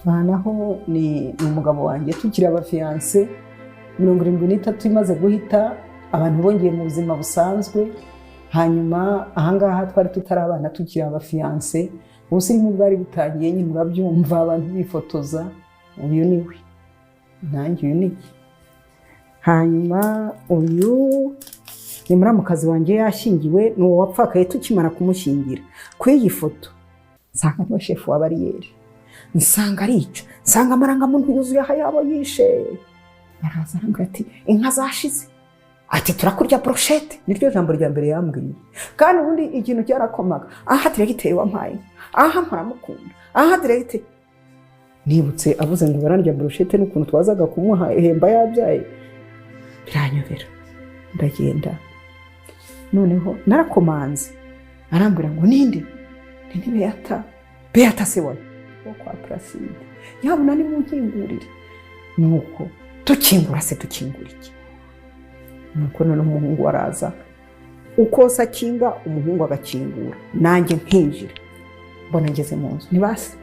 aha naho ni umugabo wanjye tukiri abafiyanse 73 imaze guhita abantu bongeye mu buzima busanzwe. Hanyuma ahangaha twari tutari abana tukiri abafiyanse, ubusirimu bwari butangiye nyine urabyumva abantu bifotoza. Uyu ni we nanjye, uyu ni iki. Hanyuma uyu ni muramukazi wanjye yashyingiwe, ni uwo wapfakaye tukimara kumushyingira. Kuri iyi foto nsanga niwe shefu wa bariyeri, nsanga arica, nsanga amarangamuntu yuzuye aha yabo yishe. Araza arambwira ati inka zashize, ati turakurya brochette. Niryo jambo rya mbere yambwiye. Kandi ubundi ikintu cyarakomaga, aha diregiteri wampaye, aha mparamukunda, aha diregiteri. Nibutse avuze ngo barandya brochette n'ukuntu twazaga kumuha ihemba yabyaye, biranyobera. Ndagenda noneho narakomanze, arambwira ngo ninde? Ni Beata se wayo kwa Placide. Yabona ni munkingurire. Nuko tukingura se tukingura iki? Nuko none umuhungu araza, ukosa akinga umuhungu agakingura, nanjye nkinjira. Mbona ngeze mu nzu, nibase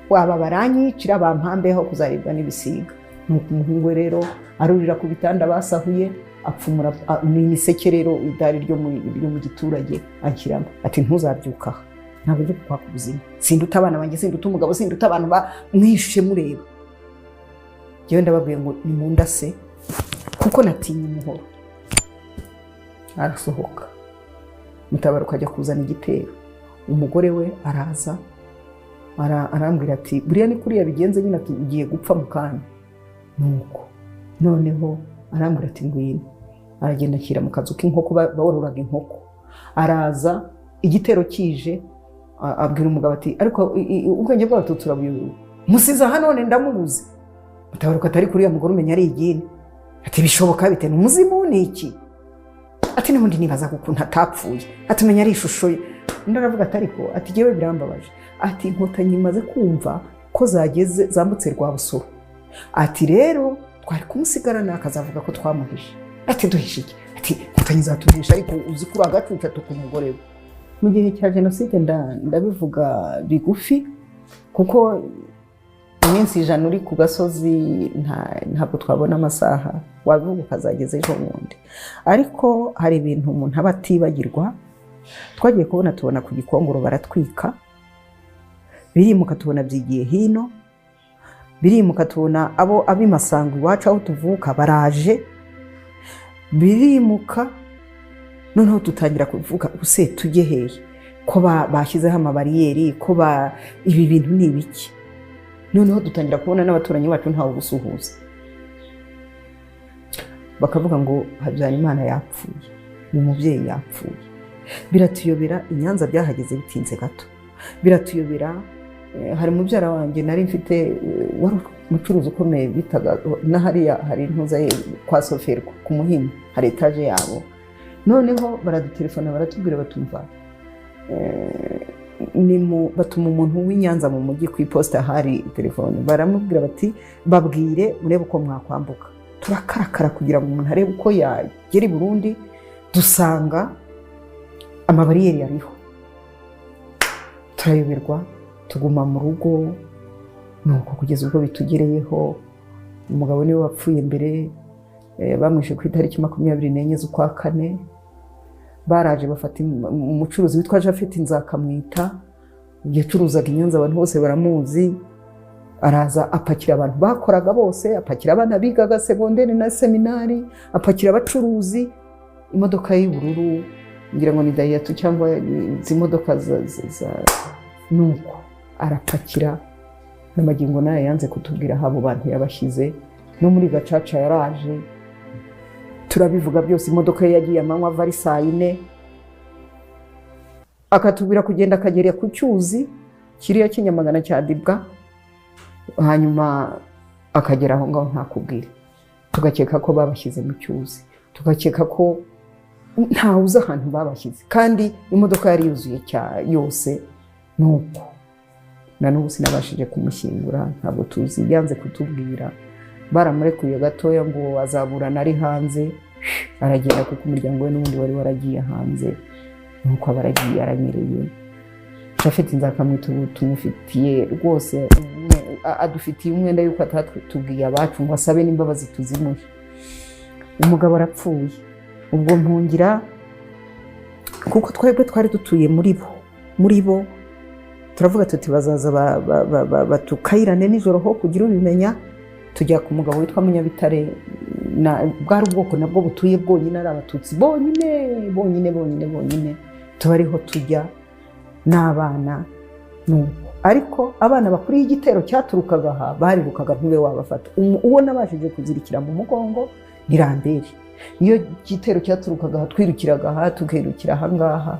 waba baranyicira bampambeho kuzaribwa n'ibisiga. Nuko umuhungu rero arurira ku bitanda basahuye, apfumura n'imiseke rero idari ryo mu giturage akiramo. Ati ntuzabyuka, ntabwo byo kwa kubuzima. Sinduta abana banjye, sinduta umugabo, sinduta abantu mwishe mureba. Jewe ndababwiye ngo ni munda se kuko natinye umuhoro. Arasohoka, Mutabaruka ajya kuzana igitero. Umugore we araza arambwira ati buriya ni kuriya bigenze nyine, ati ugiye gupfa mu kanya. Nuko noneho arambwira ati ngwino. Aragenda ashyira mu kazu k'inkoko, bawororaga inkoko. Araza igitero kije, abwira umugabo ati ariko ubwenge bw'abatutsi turabuyobewe, musiza hano none ndamubuze. Mutabaruka atari kuriya mugore umenya ari igini. Ati bishoboka bite, n'umuzimu ni iki? Ati n'ubundi nibaza kuko ntatapfuye, atumenya ari ishusho ye. Ndaravuga ati ariko ati jewe birambabaje. Ati Inkotanyi maze kumva ko zageze zambutse Rwabusoro. Ati rero twari kumusigarana akazavuga ko twamuhishe. Ati duhishe iki? Ati Inkotanyi zatuhisha ariko uzi kuri agacuca tukumugore we. Mu gihe cya jenoside ndabivuga bigufi kuko iminsi 100 uri ku gasozi ntabwo twabona amasaha, wabivuga ukazageza ejo bundi. Ariko hari ibintu umuntu aba atibagirwa. Twagiye tubona ku Gikongoro baratwika, birimuka tubona byigiye hino, birimuka tubona abimasango iwacu aho tuvuka baraje, birimuka noneho tutangira kuvuga use tujye hehe, ko bashyizeho amabariyeri, ko ibi bintu ni ibiki. Noneho dutangira kubona n'abaturanyi bacu ntawo gusuhuza, bakavuga ngo Habyarimana yapfuye, umubyeyi yapfuye. Biratuyobera, Inyanza byahageze bitinze gato. Biratuyobera, hari mubyara wanjye nari mfite wari umucuruzi ukomeye bitaga n'ahariya hari intuza ye kwa Soferwa ku Muhima, hari etaje yabo. Noneho baradutelefona baratubwira batumva batuma umuntu w'Inyanza mu mujyi ku iposita hari telefone, baramubwira bati babwire murebe uko mwakwambuka. Turakarakara kugira ngo umuntu arebe uko yagera i Burundi, dusanga amabariyeri yariho. Turayoberwa, tuguma mu rugo. Nuko kugeza ubwo bitugereyeho, umugabo niwe wapfuye mbere, bamwishe ku itariki 24 z'ukwa kane. Baraje bafata umucuruzi witwa Jafeti Nzakamwita, yacuruzaga Inyanza, abantu bose baramuzi. Araza apakira abantu bakoraga bose, apakira abana bigaga segonderi na seminari, apakira abacuruzi. Imodoka y'ubururu, ngira ngo ni Daihatsu cyangwa izi modoka nuko arapakira. N'amagingo nayo yanze kutubwira habo bantu yabashyize. No muri Gacaca yaraje, turabivuga byose. Imodoka ye yagiye amanywa ava ari 4:00, akatubwira kugenda akagera ku cyuzi kiriya Kinyamagana cya Dibwa, hanyuma akagera aho ngaho ntakubwira. Tugakeka ko babashyize mu cyuzi, tugakeka ko ntawuza ahantu babashyize, kandi imodoka yari yuzuye yose. Nuko na n'ubu sinabashije kumushyingura, ntabwo tuzi, yanze kutubwira. Baramurekuye gatoya ngo azaburana ari hanze, aragenda kuko umuryango we n'ubundi wari waragiye hanze. Nuko abaragiye aranyereye. Jafeti Nzakamwita tumufitiye rwose adufitiye umwenda yuko atatubwiye abacu ngo asabe n'imbabazi tuzimuhe. Umugabo arapfuye, ubwo mpungira kuko twebwe twari dutuye muri bo turavuga tuti bazaza batukayirane nijoro ho kugira ubimenya. Tujya ku mugabo witwa Munyabitare, bwari ubwoko nabwo butuye bwonyine ari abatutsi bonyine tubariho tujya n'abana nuko. Ariko abana bakuriye igitero cyaturukaga aha barirukaga ntube wabafata. Uwo nabashije kuzirikira mu mugongo ni Randeri. Iyo igitero cyaturukaga aha twirukiraga aha tukirukira aha ngaha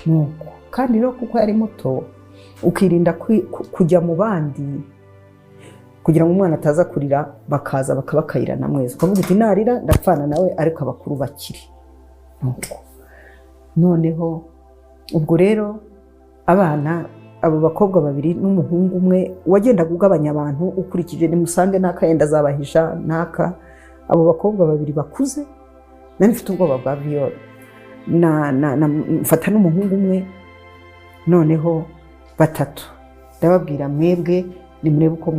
nuko. Kandi rero kuko yari muto ukirinda kujya mu bandi kugira ngo umwana ataza kurira bakaza bakabakayirana mwese. Ukavuga uti narira ndapfana nawe ariko abakuru bakiri nuko. Noneho ubwo rero abana abo bakobwa babiri n'umuhungu umwe wagendaga ugabanya abantu ukurikije ni musange n'akayenda azabahisha naka. Abo bakobwa babiri bakuze nari mfite ubwoba bwa Viola mfata n'umuhungu umwe. Noneho batatu ndababwira mwebwe nimurebe uko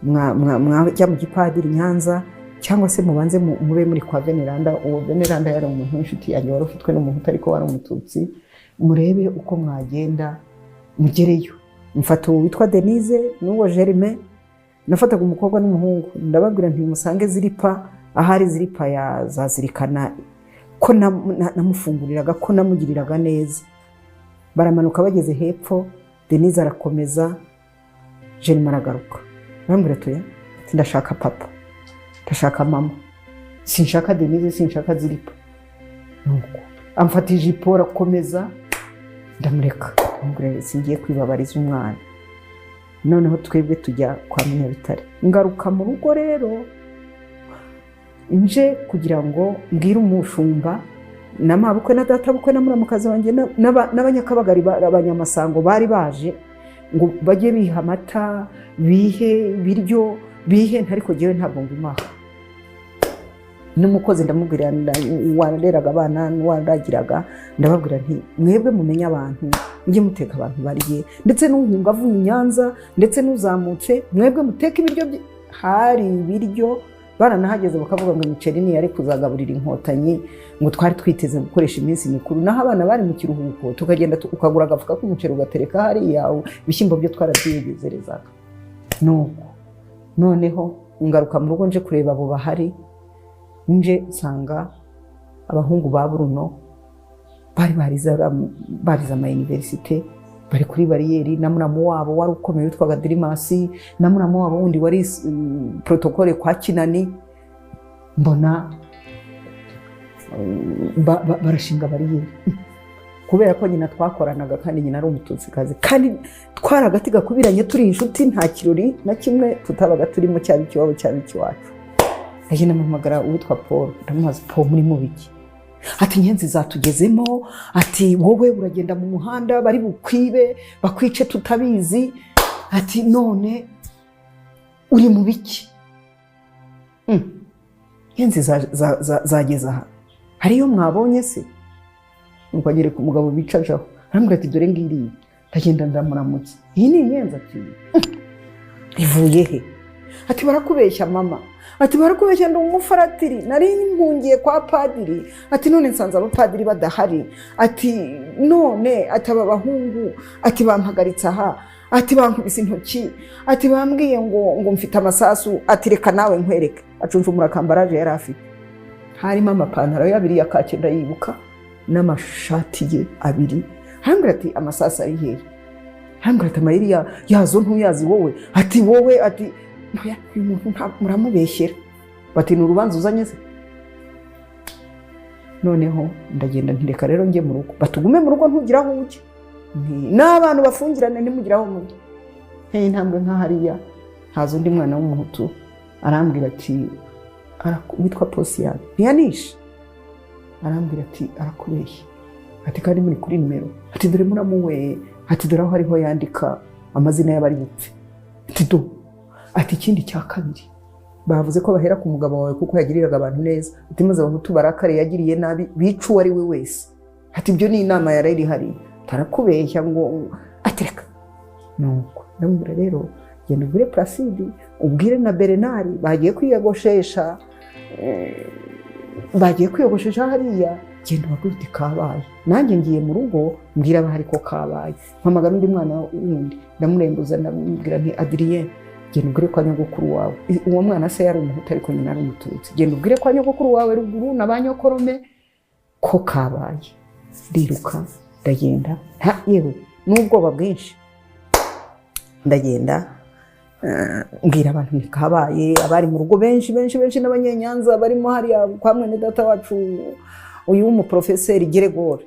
mwajya mu gipadiri Nyanza cyangwa se mubanze mube muri kwa Veneranda. Uwo Veneranda yari umuntu w'inshuti yanjye wari ufitwe n'umuhutu ariko wari umututsi. Murebe uko mwagenda mugereyo. Mfata uwo witwa Denise n'uwo Germain, nafataga umukobwa n'umuhungu. Ndababwira nti musange Ziripa, ahari Ziripa yazazirikana ko namufunguriraga ko namugiriraga neza. Baramanuka bageze hepfo, Denise arakomeza, Germain aragaruka. Bambwira tuya ndashaka papa, ndashaka mama, sinshaka Denise, sinshaka Ziripa. Nuko amfata ijipo arakomeza, ndamureka. Mbwira singiye kwibabariza umwana. Noneho twebwe tujya kwa Munyabitare. Ngaruka mu rugo rero nje kugira ngo mbwire umushumba n'amabukwe na data bukwe na muramukazi wanjye n'abanyakabagari abanyamasango bari baje ngo bajye biha amata, bihe biryo, bihe ntariko jewe ntabwo ngumaha. N'umukozi ndamubwira wareraga abana waragiraga, ndababwira nti mwebwe mumenye abantu mujye muteka abantu bariye, ndetse n'uhunga avuye Nyanza, ndetse n'uzamutse mwebwe muteka ibiryo. Hari ibiryo baranahageze bakavuga ngo imiceri ni yari kuzagaburira inkotanyi, ngo twari twiteze gukoresha iminsi mikuru. Naho abana bari mu kiruhuko tukagenda ukagura agafuka k'umuceri ugatereka hariya, ibishyimbo byo twarabyiyegezerezaga nuko. Noneho ngaruka mu rugo nje kureba abo bahari, nje nsanga abahungu ba Bruno bari bariza ama universite, bari kuri bariyeri na muramu wabo wari ukomeye witwaga Dirimasi, na muramu wabo wundi wari protokole kwa Kinani. Mbona barashinga bariyeri kubera ko nyina twakoranaga kandi nyina ari umututsikazi, kandi twaragati gakubiranye turi inshuti, nta kirori na kimwe tutabaga turimo cyaba ikiwabo cyaba ikiwacu. Agenda mpamagara uwitwa Paul, ndamubaza Paul muri mubiki? Ati Nyenzi zatugezemo, ati wowe uragenda mu muhanda bari bukwibe bakwice tutabizi, ati none uri mu biki? Nyenzi zageza aha, hariyo mwabonye se? Nuko agere ku mugabo bicajaho, arambwira ati dore ngiriye. Ndagenda ndamuramutse, iyi ni Nyenzi? Ati ivuye he? Ati barakubeshya mama, ati barakubeshya ndi umufaratiri, nari mpungiye kwa padiri. Ati none nsanze abapadiri badahari, ati none ati aba bahungu ati bampagaritse aha, ati bankubise intoki, ati bambwiye ngo mfite amasasu, ati reka nawe nkwereke. Acunjumura kambaraje yari afite, harimo amapantaro y'abiri ya kake ndayibuka n'amashati ye abiri. Arambwira ati amasasu ari hehe? Arambwira ati amayeri yazo ntuyazi wowe? Ati wowe ati noya uyu muntu muramubeshyera. Bati ni urubanza uzanye se? Noneho ndagenda ntireka rero njye mu rugo. Batugume mu rugo ntugira aho ujye, n'abantu bafungirane ntimugira aho mujye. Intambwe nka hariya haza undi mwana w'umuhutu arambwira ati witwa Posiyani ntiyanishe. Arambwira ati arakubeshya, ati kandi muri kuri nimero, ati dore muramuwe, ati dore aho hariho yandika amazina y'abari bupfe. Ati do, ati ikindi cya kabiri bavuze ko bahera ku mugabo wawe kuko yagiriraga abantu neza, ati maze abahutu barakare yagiriye nabi bicu uwo ari we wese. Ati ibyo ni inama yari hari, tarakubeshya ngo atereka. Nuko ndamubwira rero genda ubwire Placide, ubwire na Bernard bagiye kwiyogoshesha, hariya, genda ubabwire uti kabaye. Nanjye ngiye mu rugo mbwira abahari ko kabaye, mpamagara undi mwana wundi ndamurembuza ndamubwira nti Adrien, genda ubwire kwa nyogokuru wawe, uwo mwana se yari umuhutu ariko nyina ari umututsi, genda ubwire kwa nyogokuru wawe ruguru na ba nyokorome ko kabaye. Ndiruka ndagenda, yewe n'ubwoba bwinshi, ndagenda mbwira abantu ni kabaye. Abari mu rugo benshi n'abanyenyanza barimo hariya kwa mwene data wacu uyu w'umuprofeseri Geregore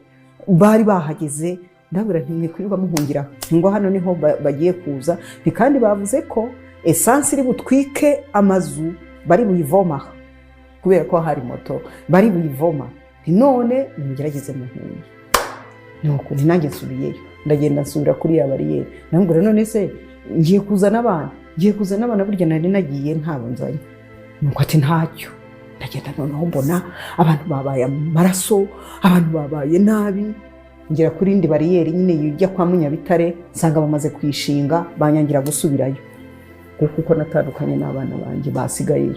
bari bahageze. Ndabwira nti mwikwirirwa muhungira ngo hano niho bagiye kuza, kandi bavuze ko esansi iri butwike amazu bari buyivoma, kubera ko hari moto bari buyivoma. None mugerageze muhunge. Nuko nanjye nsubiyeyo, ndagenda nsubira kuri ya bariyeri. Ndambwira none se ngiye kuzana abana, burya nari nagiye ntabo nzanye. Nuko ati ntacyo. Ndagenda noneho mbona abantu babaye amaraso, abantu babaye nabi. Ngera kuri indi bariyeri nyine yujya kwa Munyabitare, nsanga bamaze kwishinga, banyangira gusubirayo kuko natandukanye n'abana banjye basigaye.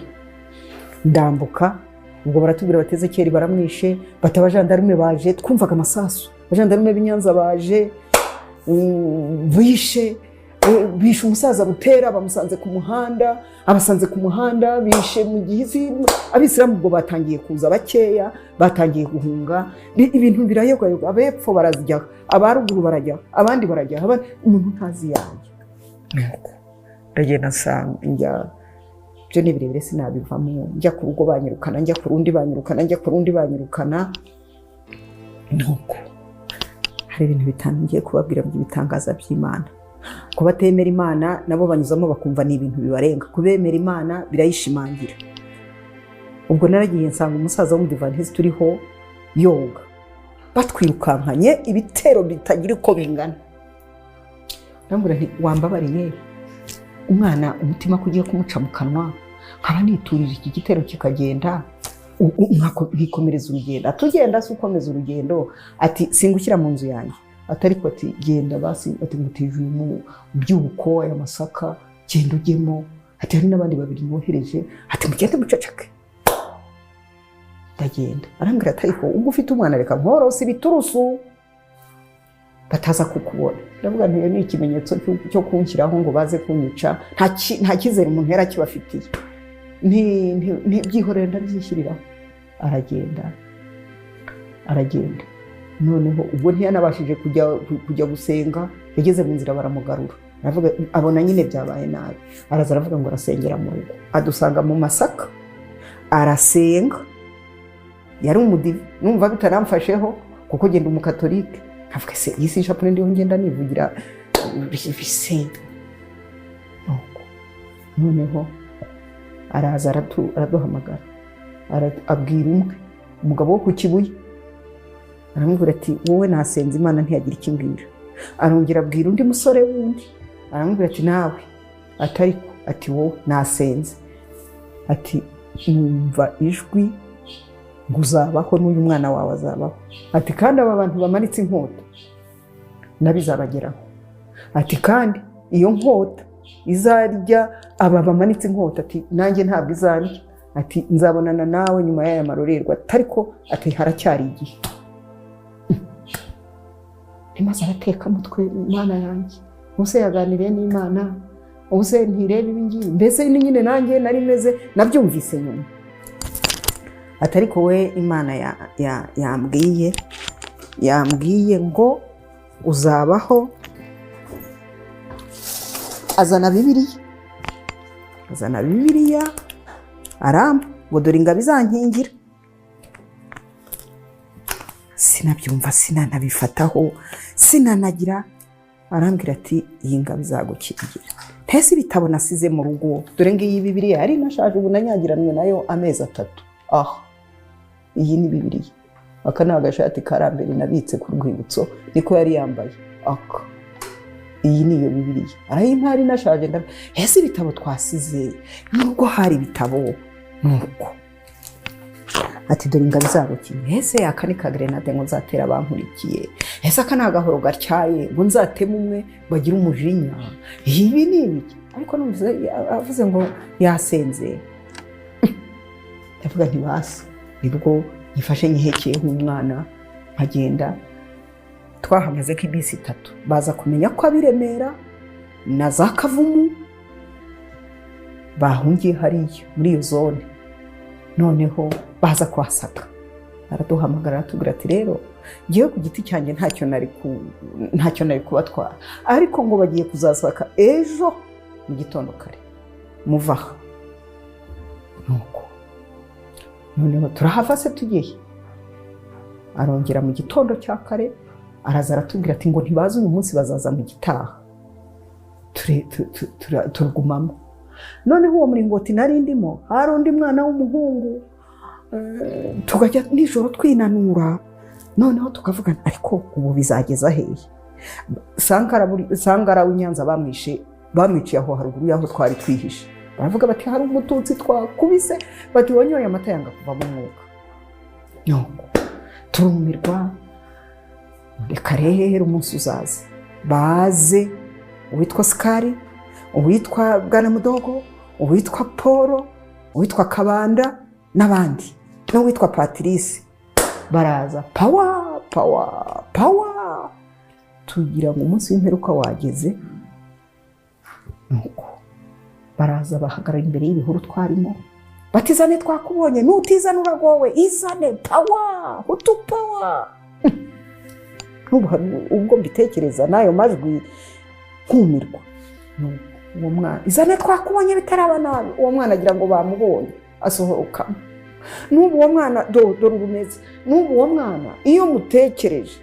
Ndambuka, ubwo baratubwira bateze keri baramwishe, batabajandarume baje, twumvaga amasasu, abajandarume b'Inyanza baje, bishe umusaza Butera, bamusanze ku muhanda, abasanze ku muhanda bishe mu gihizi. Abisilamu ubwo batangiye kuza bakeya, batangiye guhunga, ibintu birayogayoga, abepfo barazijya, abaruguru barajya, abandi barajya, umuntu ntazi yanjye. Ndagenda nsanga byo ni birebire sinabivamo, njya ku rugo banyirukana, njya ku rundi banyirukana. Nuko hari ibintu bitanu ngiye kubabwira by'ibitangaza by'Imana. Kuba batemera Imana nabo banyuzamo bakumva ni ibintu bibarenga, kubemera Imana birayishimangira. Ubwo naragiye nsanga umusaza w'umudivantiste turiho yoga, batwirukankanye ibitero bitagira uko bingana. Ndambura nti wambabariye, umwana umutima kugiye kumuca mu kanwa, nkaba niturira iki gitero kikagenda, nkikomereza urugendo. Atugenda se ukomeza urugendo, ati singushyira mu nzu yanjye, atari ko ati genda basi, ati ngutije mu byuko aya masaka, genda ujyemo, ati hari n'abandi babiri mwohereje, ati mugende muceceke. Ndagenda, arambwira ati ariko ubwo ufite umwana reka nkorose ibiturusu bataza kukubona. Ndavuga nti ni ikimenyetso cyo kunshyiraho ngo baze kunyica, nta kizere umuntu yari akibafitiye, byihorera ndabyishyiriraho. Aragenda noneho ubwo ntiyanabashije kujya gusenga, yageze mu nzira baramugarura. Aravuga abona nyine byabaye nabi, araza aravuga ngo arasengera mu rugo, adusanga mu Masaka arasenga. Yari umudive, numva bitaramfasheho kuko genda umukatolike. Avuga se iyi si ishapure ndiho ngenda nivugira bisenga. Noneho araza araduhamagara, abwira umugabo wo ku Kibuye, aramubwira ati wowe nasenze Imana ntiyagira ikimbwira. Arongera abwira undi musore wundi, aramubwira ati nawe, atariko ati wowe nasenze, ati numva ijwi ngo uzabaho n'uyu mwana wawe azabaho, ati kandi aba bantu bamanitse inkota nabizabageraho, ati kandi iyo nkota izarya aba bamanitse inkota, ati nanjye ntabwo izarya, ati nzabonana nawe nyuma y'aya marorerwa, ariko ati haracyari igihe. Maze arateka mutwe, Imana yanjye ubuse yaganiriye n'Imana, ubuse ntirebe ibingibi, mbese ni nyine nanjye nari meze nabyumvise nyuma. Ati ariko we Imana yambwiye ngo uzabaho. Azana Bibiliya aramba ngo dore ingabo izankingira. Sinabyumva, sinanabifataho, sinanagira. Arambwira ati iyi ngabo izagukingira. Ntese ibitabo nasize mu rugo, dore ngiyi Bibiliya yari nashaje, ubu nanyagiranwe nayo amezi 3. Iyi ni Bibiliya. Aka ni agashati karambere nabitse ku rwibutso, niko yari yambaye. Iyi niyo Bibiliya. Arayimpari nashaje, ese ibitabo twasize nubwo hari ibitabo. Nuko ati dore ingabo zarukiye, ese aka ni ka grenade ngo nzatera abankurikiye, ese aka ni agahoro gatyaye ngo nzateme umwe bagira umujinya, ibi ni ibiki? Ariko numvise avuze ngo yasenze, ndavuga nti basi, nibwo yifashe nyihekeye nk'umwana nkagenda. Twahamaze nk'iminsi 3 baza kumenya ko abiremera na za Kavumu bahungiye hariya muri iyo zone, noneho baza kuhasaka, araduhamagara atubwira ati rero ngiye ku giti cyanjye ntacyo nari kubatwara, ariko ngo bagiye kuzasaka ejo mu gitondo kare muvaha. Nuko noneho turahava se tugiye, arongera mu gitondo cya kare araza aratubwira ati ngo ntibazi uyu munsi bazaza mu gitaha, turagumamo. Noneho uwo muringoti nari ndimo hari undi mwana w'umuhungu, tugajya nijoro twinanura, noneho tukavugana ariko ubu bizageza hehe? Sangara w'Inyanza bamwiciye aho haruguru y'aho twari twihishe, baravuga bati hari umututsi twakubise, bati wanyoye amata yanga kuva mu mwuka. Nuko turumirwa, reka rero umunsi uzaza baze uwitwa Sikari, uwitwa Bwana Mudogo, uwitwa Paul, uwitwa Kabanda n'abandi, n'uwitwa Patrice, baraza power tugira ngo umunsi w'imperuka wageze. Nuko baraza bahagarara imbere y'ibihuru twarimo, batizane twakubonye, nutizana uragowe, izane power, hutu power. Ubwo mbitekereza nayo majwi nkumirwa. Uwo mwana, izane twakubonye bitaraba nabi, uwo mwana agira ngo bamubonye asohoka. N'ubu uwo mwana dore urumeze, n'ubu uwo mwana iyo mutekereje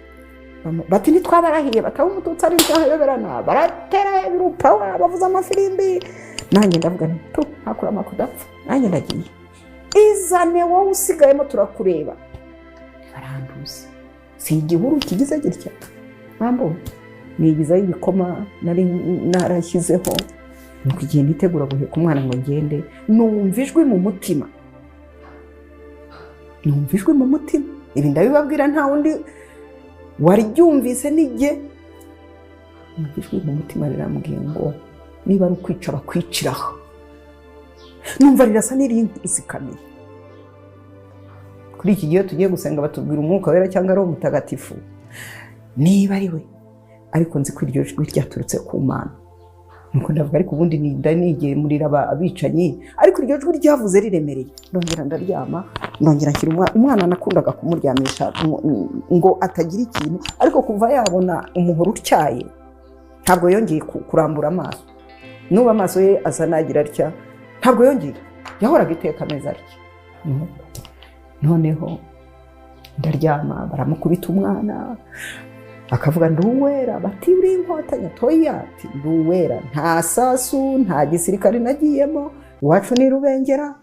bati ntitwabarahiye, bataba umututsi ari ntaheberana, baratera hejuru power, bavuza amafirimbi. Nanjye ndavuga nti ntakura amakudapfa, nanjye ndagiye, izane wowe usigayemo turakureba. Baranduza, si igihuru kigize gitya, mpamvu nigizaho ibikoma nari narashyizeho, nuko igihe nitegura guheka umwana ngo ngende, numva ijwi mu mutima, ibi ndabibabwira nta wundi wari ryumvise nijye. Numva ijwi mu mutima rirambwiye ngo niba ari ukwica bakwiciraho. Numva rirasa n'irinzikamiye. Kuri iki gihe tugiye gusenga batubwira umwuka wera cyangwa ari umutagatifu, niba ari we, ariko nzi ko iryo jwi ryaturutse ku Mana. Nuko ndavuga ariko ubundi nigiye murira abicanyi, ariko iryo jwi ryavuze riremereye. Ndongera ndaryama, ndongera nshyira umwana nakundaga kumuryamisha ngo atagira ikintu, ariko kuva yabona umuhoro utyaye ntabwo yongeye kurambura amaso. Nuba amaso ye asa nagira atya, ntabwo yongera, yahoraga iteka ameza atya. Noneho ndaryama, baramukubita umwana, akavuga nduwera, bati uri inkotanyi, toya, ati nduwera, nta sasu, nta gisirikare nagiyemo, iwacu ni Rubengera,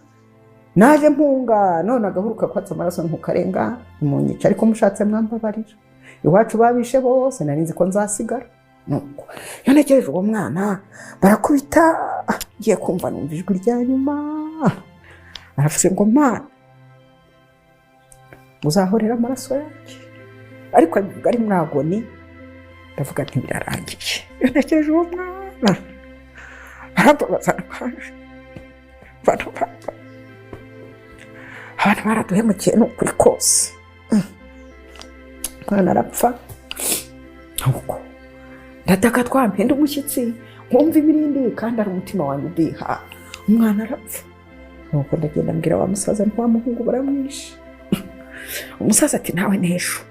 naje mpunga, none agahuruka kwatsa amaraso ntukarenga munyica, ariko mushatse mwambabarira, iwacu babishe bose, nari nzi ko nzasigara. Nuko iyo ntegereje uwo mwana barakubita, ngiye kumva numva ijwi rya nyuma, aravuze ngo Mana uzahorera amaraso yanjye, ariko ari muri agoni. Ndavuga nti birarangiye, iyo ntegereje uwo mwana arababaza, abantu baraduhemukiye n'ukuri kose, umwana arapfa. Nuko ndataka twampenda umushyitsi, nkumva imirindi, kandi ari umutima wanjye udiha, umwana arapfa. Nuko ndagenda mbwira wa musaza nti wa muhungu baramwishe. Umusaza ati nawe nesho,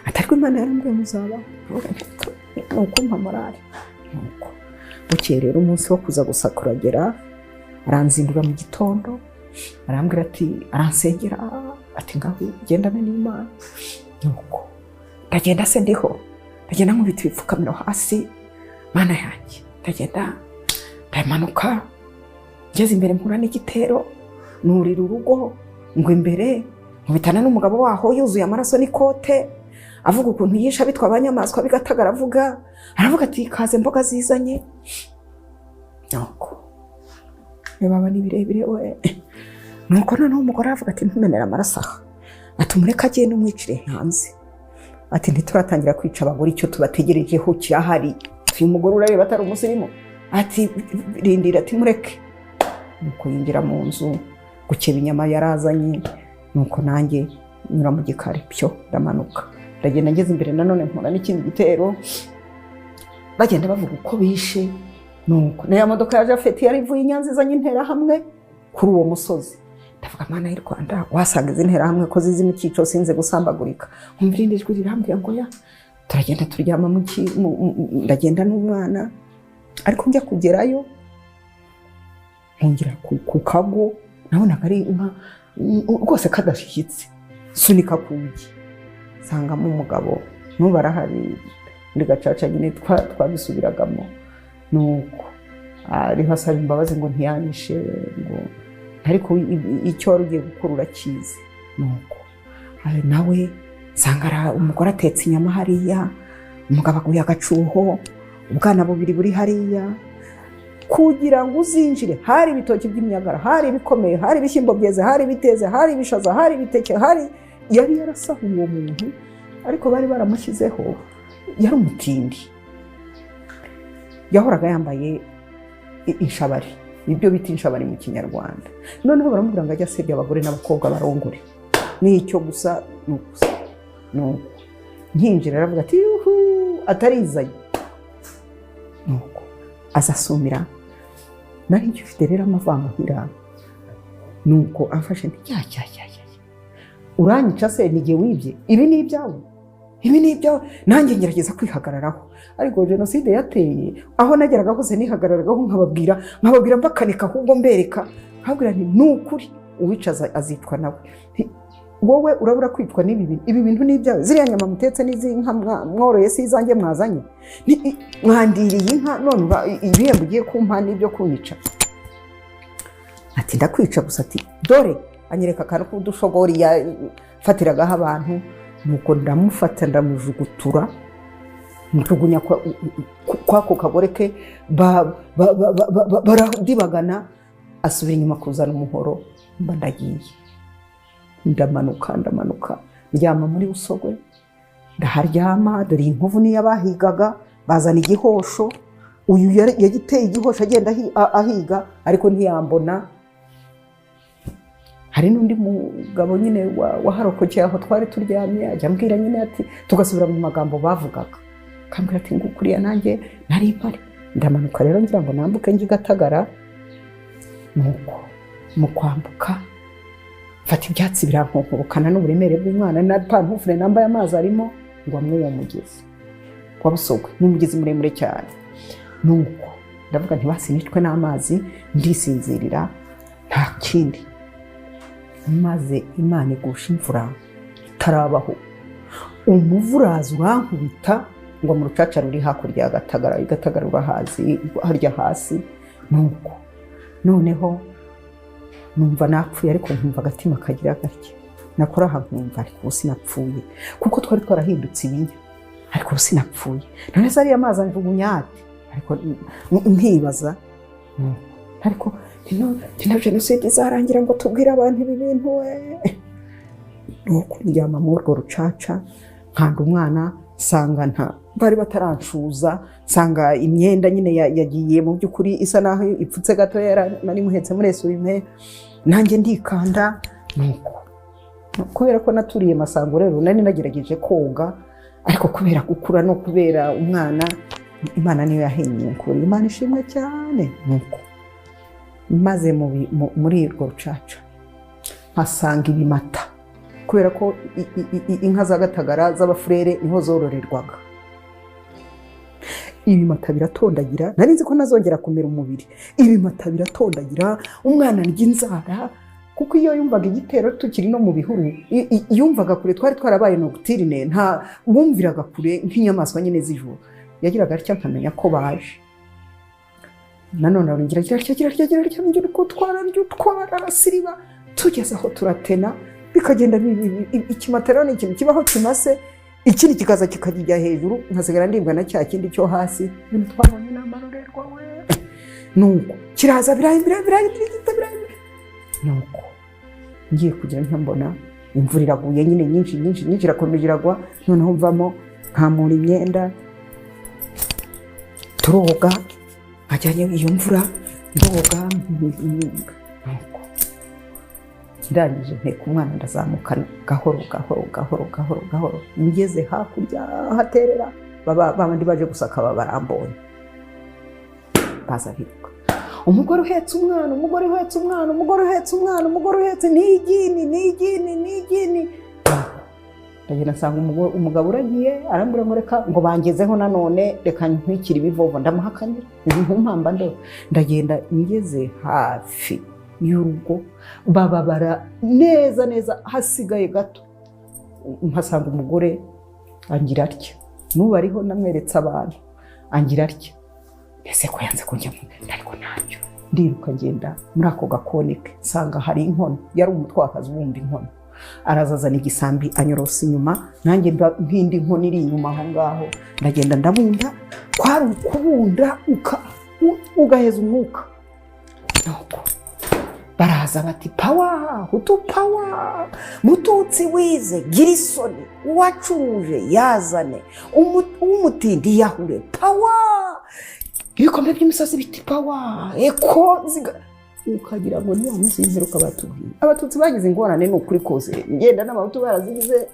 atariko Imana yarambwiye muzaba, nuko mpa morale. Nuko bukeye rero umunsi wo kuza gusaka uragera, aranzindura mu gitondo, arambwira ati aransengera, ati ngaho gendane n'Imana. Nuko ndagenda se ndiho, ndagenda nkubita ibipfukamiro hasi, Mana yanjye, ndagenda ndamanuka, ngeze imbere mpura n'igitero, nurira urugo, ngo imbere nkubitana n'umugabo waho yuzuye amaraso n'ikote, avuga ukuntu yisha bitwa abanyamaswa bigatagara, aravuga ati kaze mboga zizanye. Nuko baba ni birebire we. Nuko noneho umugore avuga ati ntumenera amaraso aha, ati mureka agende umwicire hanze, ati ntituratangira kwica abagore, icyo tubategerejeho kirahari, uyu mugore urareba atari umusirimu, ati rindira, ati mureke. Nuko yinjira mu nzu gukeba inyama yarazanye, nuko nanjye nyura mu gikari pyo ndamanuka, ndagenda ngeze imbere nanone mpura n'ikindi gitero, bagenda bavuga uko bishe. Nuko na ya modoka ya Jafeti yari ivuye i Nyanza izanye interahamwe kuri uwo musozi. Ndavuga Mana y'u Rwanda, wasanga izi interahamwe ko zizi mu cyico sinze gusambagurika. Umva irindi jwi rirambwira ngo ya turagenda turyama ndagenda n'umwana, ariko njya kugerayo nkongira ku kago, nabonaga ari inka rwose kadashyitse, sunika kugi sangamo umugabo n'ubarahari muri gacaca nyine twabisubiragamo. Nuko ariho asaba imbabazi ngo ntiyanishe, ngo ariko icyo wari ugiye gukora urakizi. Nuko nawe sanga umugore atetse inyama hariya, umugabo aguye agacuho, ubwana bubiri buri hariya, kugira ngo uzinjire hari ibitoki by'imyagara, hari ibikomeye, hari ibishyimbo byeze, hari ibiteze, hari ibishaza, hari ibiteke, hari yari yarasahuye uwo muntu, ariko bari baramushyizeho yari umutindi. Yahoraga yambaye inshabari, ibyo bita inshabari mu Kinyarwanda. Noneho baramubwira ngo ajya asebya abagore n'abakobwa barongore, n'icyo gusa n'ugusa. Nuko nkinjira aravuga ati yuhu atarizaye. Nuko azasumira, nari ngifite rero amavamuhira. Nuko afashe nti uranyica se nige wibye, ibi ni ibyawe, ibi ni ibyawe. Nanjye ngerageza kwihagararaho, ariko jenoside yateye aho nageraga hose nihagararagaho nkababwira mbakanika, ahubwo mbereka nkabwira nti nukuri uwicaza azitwa nawe, wowe urabura kwitwa n'ibi bintu ni ibyawe, ziriya nyama mutetse n'izinka mworoye si izanjye mwazanye, mwandiriye inka none ibihembo ugiye kumpa n'ibyo kunyica. Ati ndakwica gusa, ati dore anyereka akantu k'udushogori yafatiragaho abantu. Nuko ndamufata ndamujugutura, mujugunya kwako kagore ke, baradibagana, asubira inyuma kuzana umuhoro. Mba ndagiye ndamanuka ndyama muri Busogwe, ndaharyama. Dore inkovu niyo abahigaga, bazana igihosho, uyu yagiteye igihosho agenda ahiga, ariko ntiyambona. Hari n'undi mugabo nyine waharokokeye aho twari turyamye, ajya ambwira nyine ati, tugasubira mu magambo bavugaga, akambwira ati ngo kuriya nanjye nari mpari. Ndamanuka rero ngira ngo nambuke njye Gatagara. Nuko mu kwambuka mfata ibyatsi birankonkobokana n'uburemere bw'umwana, na pantufure nambaye amazi arimo ngo amwe uwo mugezi wa Busogwe, n'umugezi muremure cyane. Nuko ndavuga nti basi nitwe n'amazi, ndisinzirira nta kindi. Maze Imana igusha imvura itarabaho, umuvurazi urankubita ngo mu rucaca ruri hakurya ya Gatagara, Gatagara urahazi harya hasi. Nuko noneho numva napfuye, ariko nkumva agatima kagira gake, nakora aha nkumva ariko ubu sinapfuye, kuko twari twarahindutse ibinya, ariko ubu sinapfuye. None se ariya mazi anjugunya ate? Ariko nkibaza, ariko tina jenoside izarangira ngo tubwire abantu ibi bintu we. Nuko ndyama muri urwo rucaca, nkanda umwana, sanga nta bari bataranshuza, sanga imyenda nyine yagiye mu by'ukuri isa naho ipfutse gato, nari muhetse muri esuwime, nanjye ndikanda. Nuko kubera ko naturiye Masango rero nari nagerageje koga, ariko kubera gukura no kubera umwana, Imana niyo yahinnye kuri, Imana ishimwe cyane. Nuko maze muri urwo rucaca mpasanga ibimata, kubera ko inka za Gatagara z'abafurere niho zororerwaga. Ibimata biratondagira, nari nzi ko nazongera kumera umubiri. Ibimata biratondagira, umwana ndya inzara, kuko iyo yumvaga igitero tukiri no mu bihuru, yumvaga kure, twari twarabaye nocturne, nta wumviraga kure nk'inyamaswa nyine z'ijuru. Yagiraga atya nkamenya ko baje. Nanone arongera ngira gutwara arasiriba, tugeze aho turatena, bikagenda ikimatera ni ikintu kibaho kimase, ikindi kikaza kikajya hejuru, nkasigara ndibwa na cya kindi cyo hasi. Twabonye n'amarorerwa we. Nuko kiraza birahindura. Nuko ngiye kugira mbona imvura iraguye nyine nyinshi irakomeje iragwa, noneho mvamo nkamura imyenda turoga, nkajyanye iyo mvura ndoga, ndangije nteka umwana ndazamuka gahoro, ngeze hakurya haterera babandi baje gusaka barambonye, baza biruka, umugore uhetse umwana, nigini. Ndagenda nsanga umugabo uragiye, arambura ngo reka ngo bangezeho nanone, reka ntwikire ibivovo, ndamuhakanira impamba ndagenda ngeze hafi y'urugo, bababara neza hasigaye gato, mpasanga umugore angira atya, n'ubu ariho namweretse abantu, angira atya, ese ko yanze kunjya ariko ntacyo, ndiruka ngenda muri ako gakonike, nsanga hari inkono, yari umutwakazi wumva inkono, arazazana igisambi anyorosa inyuma, nanjye nk'indi nkono iri inyuma aho ngaho, ndagenda ndabunda, kwari ukubunda ugaheza umwuka, nuko baraza bati pawa, hutu pawa, mututsi wize gira isoni, uwacuruje yazane, umutindi yahure pawa, ibikombe by'imisozi biti pawa, eko ukagira ngo ni wa munsi w'imperuka batubwiye. Abatutsi bagize ingorane n'ukuri kose, ngenda n'abahutu barazigize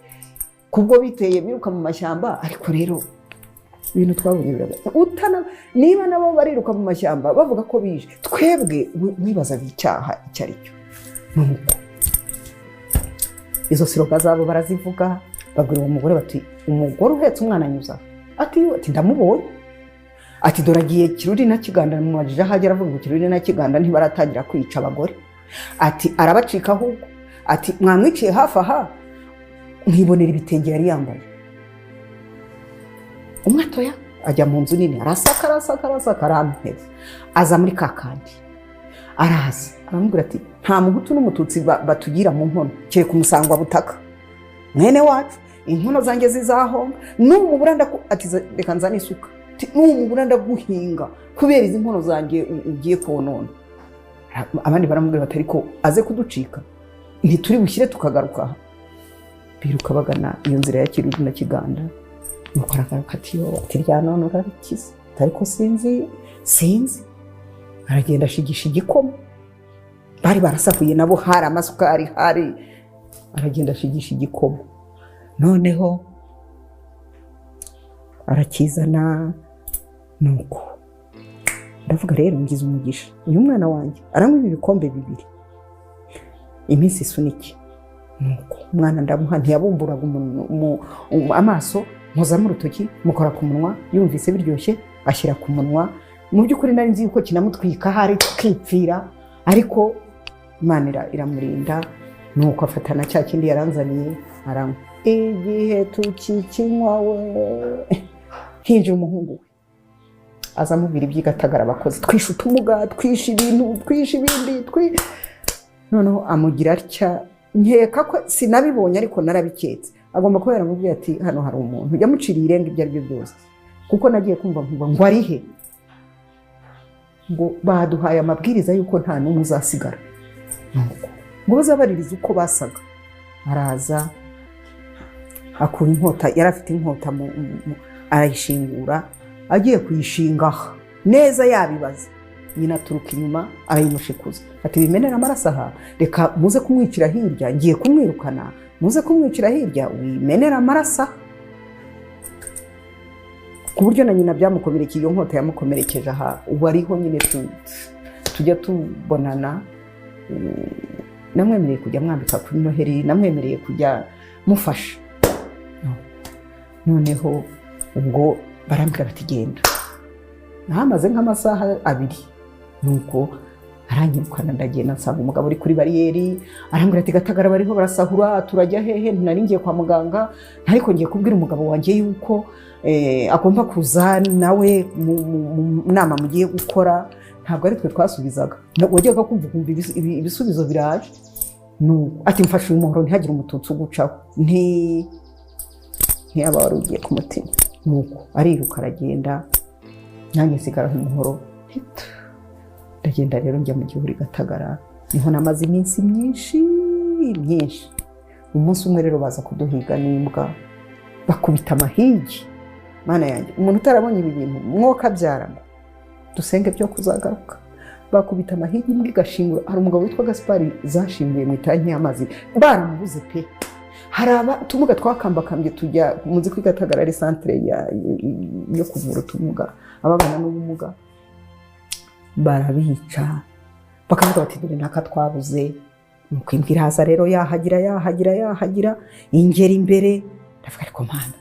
kubwo biteye biruka mu mashyamba, ariko rero ibintu twabonye biraga niba nabo bariruka mu mashyamba bavuga ko bije, twebwe wibaza icyaha icyo ari cyo. Nuko izo siroga zabo barazivuga, babwira uwo mugore bati umugore uhetse umwana anyuza, ati ndamubonye, ati doragiye Kiruri na Kiganda, mu majije hagera avuga Kiruri na Kiganda ntibaratangira kwica abagore, ati arabacika ahubwo, ati mwamwiciye hafi aha, nkibonera ibitenge yari yambaye. Umwe atoya ajya mu nzu nini, arasaka arampeza, aza muri kakandi, araza aramubwira ati nta muhutu n'umututsi batugira mu nkono, kire ku musangwa butaka, mwene wacu inkono zanjye zizahonga, n'umubura ati reka nzane isuka, n'umubura ndaguhinga kubera izi nkono zanjye ugiye konona. Abandi baramubwira bati ariko aze kuducika ntituri bushyire tukagaruka. Biruka bagana iyo nzira ya Kiruri na Kiganda, nuko aragaruka ati rya none urarikiza, ariko sinzi, aragenda ashigisha igikoma, bari barasafuye nabo hari amasukari hari, aragenda ashigisha igikoma, noneho arakizana. Nuko ndavuga rero ngize umugisha, uyu mwana wanjye aranywa ibikombe 2, iminsi isunike. Nuko umwana ndamuha, ntiyabumburaga amaso, mpoza mu rutoki, mukora ku munwa, yumvise biryoshye ashyira ku munwa. Mu by'ukuri nari nzi yuko kinamutwika hari kipfira, ariko Imana iramurinda. Nuko afatana cya kindi yaranzaniye aranywa. Igihe tukikinywa we, hinje umuhungu we aza mubwira ibyigatagara abakozi, twishe utumuga, twishe ibintu, twishe ibindi, noneho amugira atya, nkeka ko sinabibonye ariko narabiketse, agomba kuba yaramubwiye ati hano hari umuntu, yamuciriye irenga ibyo ari byo byose, kuko nagiye kumva ngo ari he, ngo baduhaye amabwiriza yuko nta n'umwe uzasigara, ngo bazabaririze uko basaga. Araza akura inkota, yari afite inkota arayishingura, agiye kuyishinga neza yabibaza, nyina aturuka inyuma arayimushikuza, ati bimenera amaraso aha, reka muze kumwicira hirya, ngiye kumwirukana, muze kumwicira hirya, wimenera amaraso. Ku buryo na nyina byamukomerekeye, iyo nkota yamukomerekeje aha, ubu ariho nyine tujya tubonana. Namwemereye kujya mwambika kuri Noheri, namwemereye kujya mufasha. Noneho ubwo barambwira bati genda, nahamaze nk'amasaha 2, nuko aranyirukana, ndagenda nsanga umugabo uri kuri bariyeri, arambwira ati Gatagara bariho barasahura, turajya hehe? Nari ngiye kwa muganga, ariko ngiye kubwira umugabo wanjye yuko agomba kuza nawe mu nama mugiye gukora. Ntabwo ari twe twasubizaga, wajyaga kumva ibisubizo biraje. Nuko ati mfashe uyu muhoro ntihagire umututsi ugucaho, ntiyaba wari ugiye ku mutima. Nuko ariruka aragenda, nanjye nsigara umuhoro, ndagenda rero njya mu Gihuri Gatagara, niho namaze iminsi myinshi. umunsi umwe rero baza kuduhiga n'imbwa bakubita amahigi. Mana yanjye, umuntu utarabonye ibi bintu mwoka byarana dusenge byo kuzagaruka. Bakubita amahigi imbwa igashingura. Hari umugabo witwa Gaspari zashinguye mu itanki y'amazi baramubuze pe. Haraba tumuga twakambakambye tujya muzi kwigatagara ari centre yo kuvura utumuga ababana n'ubumuga, barabica bakavuga bati dore ntaka twabuze. Nuko imbwa iraza rero yahagira ingera imbere. Ndavuga ariko Mana,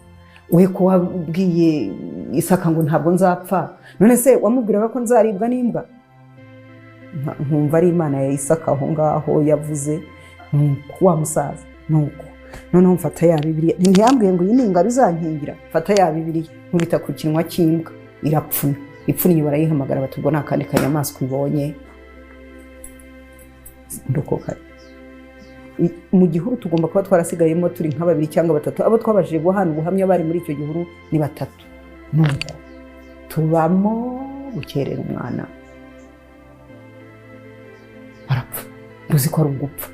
we ko wabwiye Isaka ngo ntabwo nzapfa, none se wamubwiraga ko nzaribwa n'imbwa? Nkumva ari Imana ya Isaka aho ngaho yavuze. Nuko wa musaza nuko noneho mfata ya Bibiliya, ntiyambwiye ngo iyi ni ingabo izankingira. Mfata ya Bibiliya nkubita ku kinwa cy'imbwa irapfuna. Ipfunye barayihamagara bati ubwo nta kandi kanyamaswa ibonye. Ndokoka mu gihuru tugomba kuba twarasigayemo turi nka 2 cyangwa 3. Abo twabajije guhana ubuhamya bari muri icyo gihuru ni 3. Nuko tubamo gukerera umwana arapfa. Nduzi ko ari ugupfa.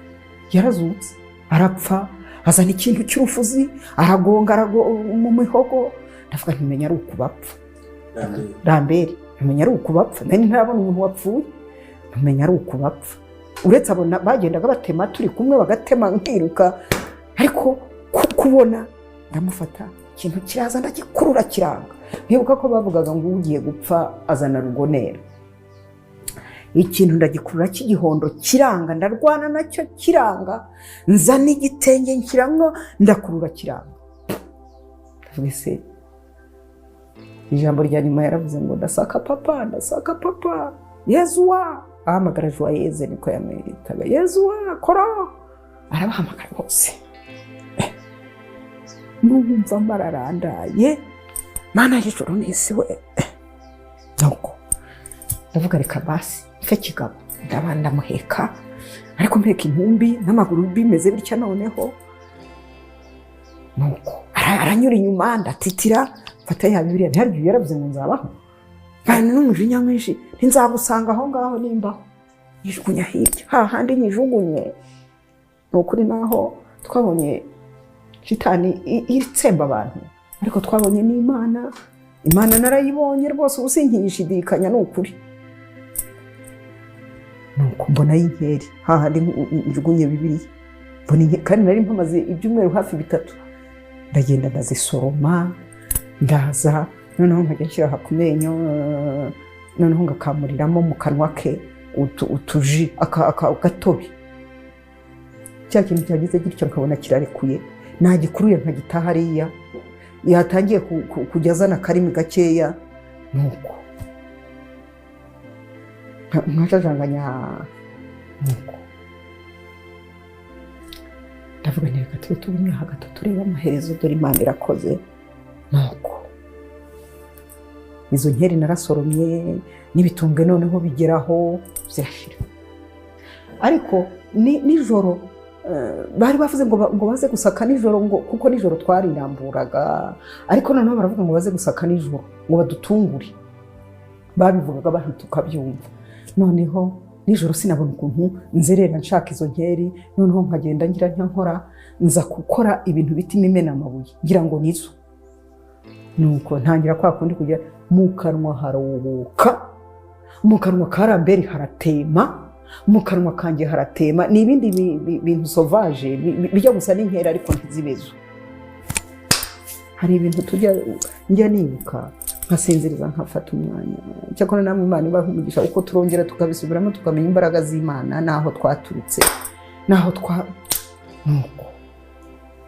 Yarazutse arapfa, azana ikintu cy'urufuzi aragonga mu mihogo. Ndavuga ntimenya ari ukubapfa. Rambere ntimenya ari ukubapfa. Nani ntarabona umuntu wapfuye, ntimenya ari ukubapfa. Uretse abona bagendaga batema turi kumwe bagatema nkiruka, ariko kubona ndamufata ikintu kiraza ndagikurura kiranga. Ntibuka ko bavugaga ngo ugiye gupfa azana rugonera. Ikintu ndagikurura cy'igihondo kiranga, ndarwana nacyo kiranga, nzana igitenge nkiramwo ndakurura kiranga. Ndavuze ijambo rya nyuma yaravuze ngo ndasaka papa Yezuwa. Ahamagara Joyeze niko yamwitaga, Yezuwa kora. Arabahamagara bose. Numva mararandaye, Mana y'ijuru n'isi we. Nuko ndavuga reka basi mfe kigabo ndabanda muheka, ariko mpeka intumbi n'amaguru bimeze bitya. Noneho nuko aranyura inyuma ndatitira. Mfata ya Bibiliya, ntihari yaravuze ngo nzabaho bana n'umujinya mwinshi, nzagusanga aho ngaho nimbaho. Nijugunya hirya hahandi nijugunye. Nukuri naho twabonye shitani itsemba abantu, ariko twabonye n'Imana. Imana narayibonye rwose ubusinkishidikanya nukuri. Nuko mbona y'inkeri hahandi nijugunye Bibiliya. Mbona kandi nari mpamaze ibyumweru hafi 3. Ndagenda ndazisoroma ndaza, noneho nkajya nshyira ku menyo, noneho ngakamuriramo mu kanwa ke utuji agatobi. Cya kintu cyagize gityo nkabona kirarekuye, nagikuruye nkagita hariya, yatangiye kujya azana karimi gakeya. Nuko nkajajanganya. Nuko ndavuga nti reka tubumye hagati tureba amaherezo, dore Imana irakoze. Nuko izo nkeri narasoromye n'ibitumbwe, noneho bigeraho zirashira. Ariko nijoro bari bavuze ngo baze gusaka nijoro, ngo kuko nijoro twariramburaga, ariko noneho baravuga ngo baze gusaka nijoro ngo badutungure. Babivugaga bahita ukabyumva. Noneho nijoro sinabona ukuntu nzerera nshaka izo nkeri, noneho nkagenda ngira nkora nza gukora ibintu bitima imena amabuye ngira ngo nizo. Nuko ntangira kwa kundi kujya mu kanwa haruhuka, mu kanwa karambere haratema, mu kanwa kanjye haratema. Ni ibindi bintu sauvage bijya gusa n'inkera ariko ntizibezo. Hari ibintu tujya njya nibuka nkasinziriza nkafata umwanya. Cyakora namwe Imana ibaha umugisha uko turongera tukabisubiramo tukamenya imbaraga z'Imana naho twaturutse, naho nuko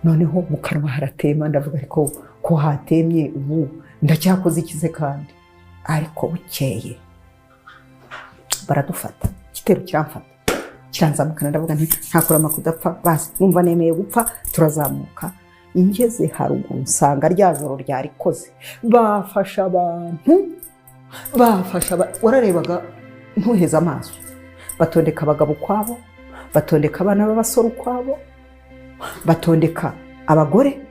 noneho mu kanwa haratema. Ndavuga ariko ko hatemye ubu ndacyakoze ikize kandi. Ariko bukeye baradufata, igitero kiramfata kiranzamukana. Ndavuga nti ntakurama kudapfa, basi numva nemeye gupfa. Turazamuka, ingeze haruguru nsanga rya joro ryarikoze. Bafasha abantu, wararebaga ntuheza amaso. Batondeka abagabo kwabo, batondeka abana b'abasore ukwabo, batondeka abagore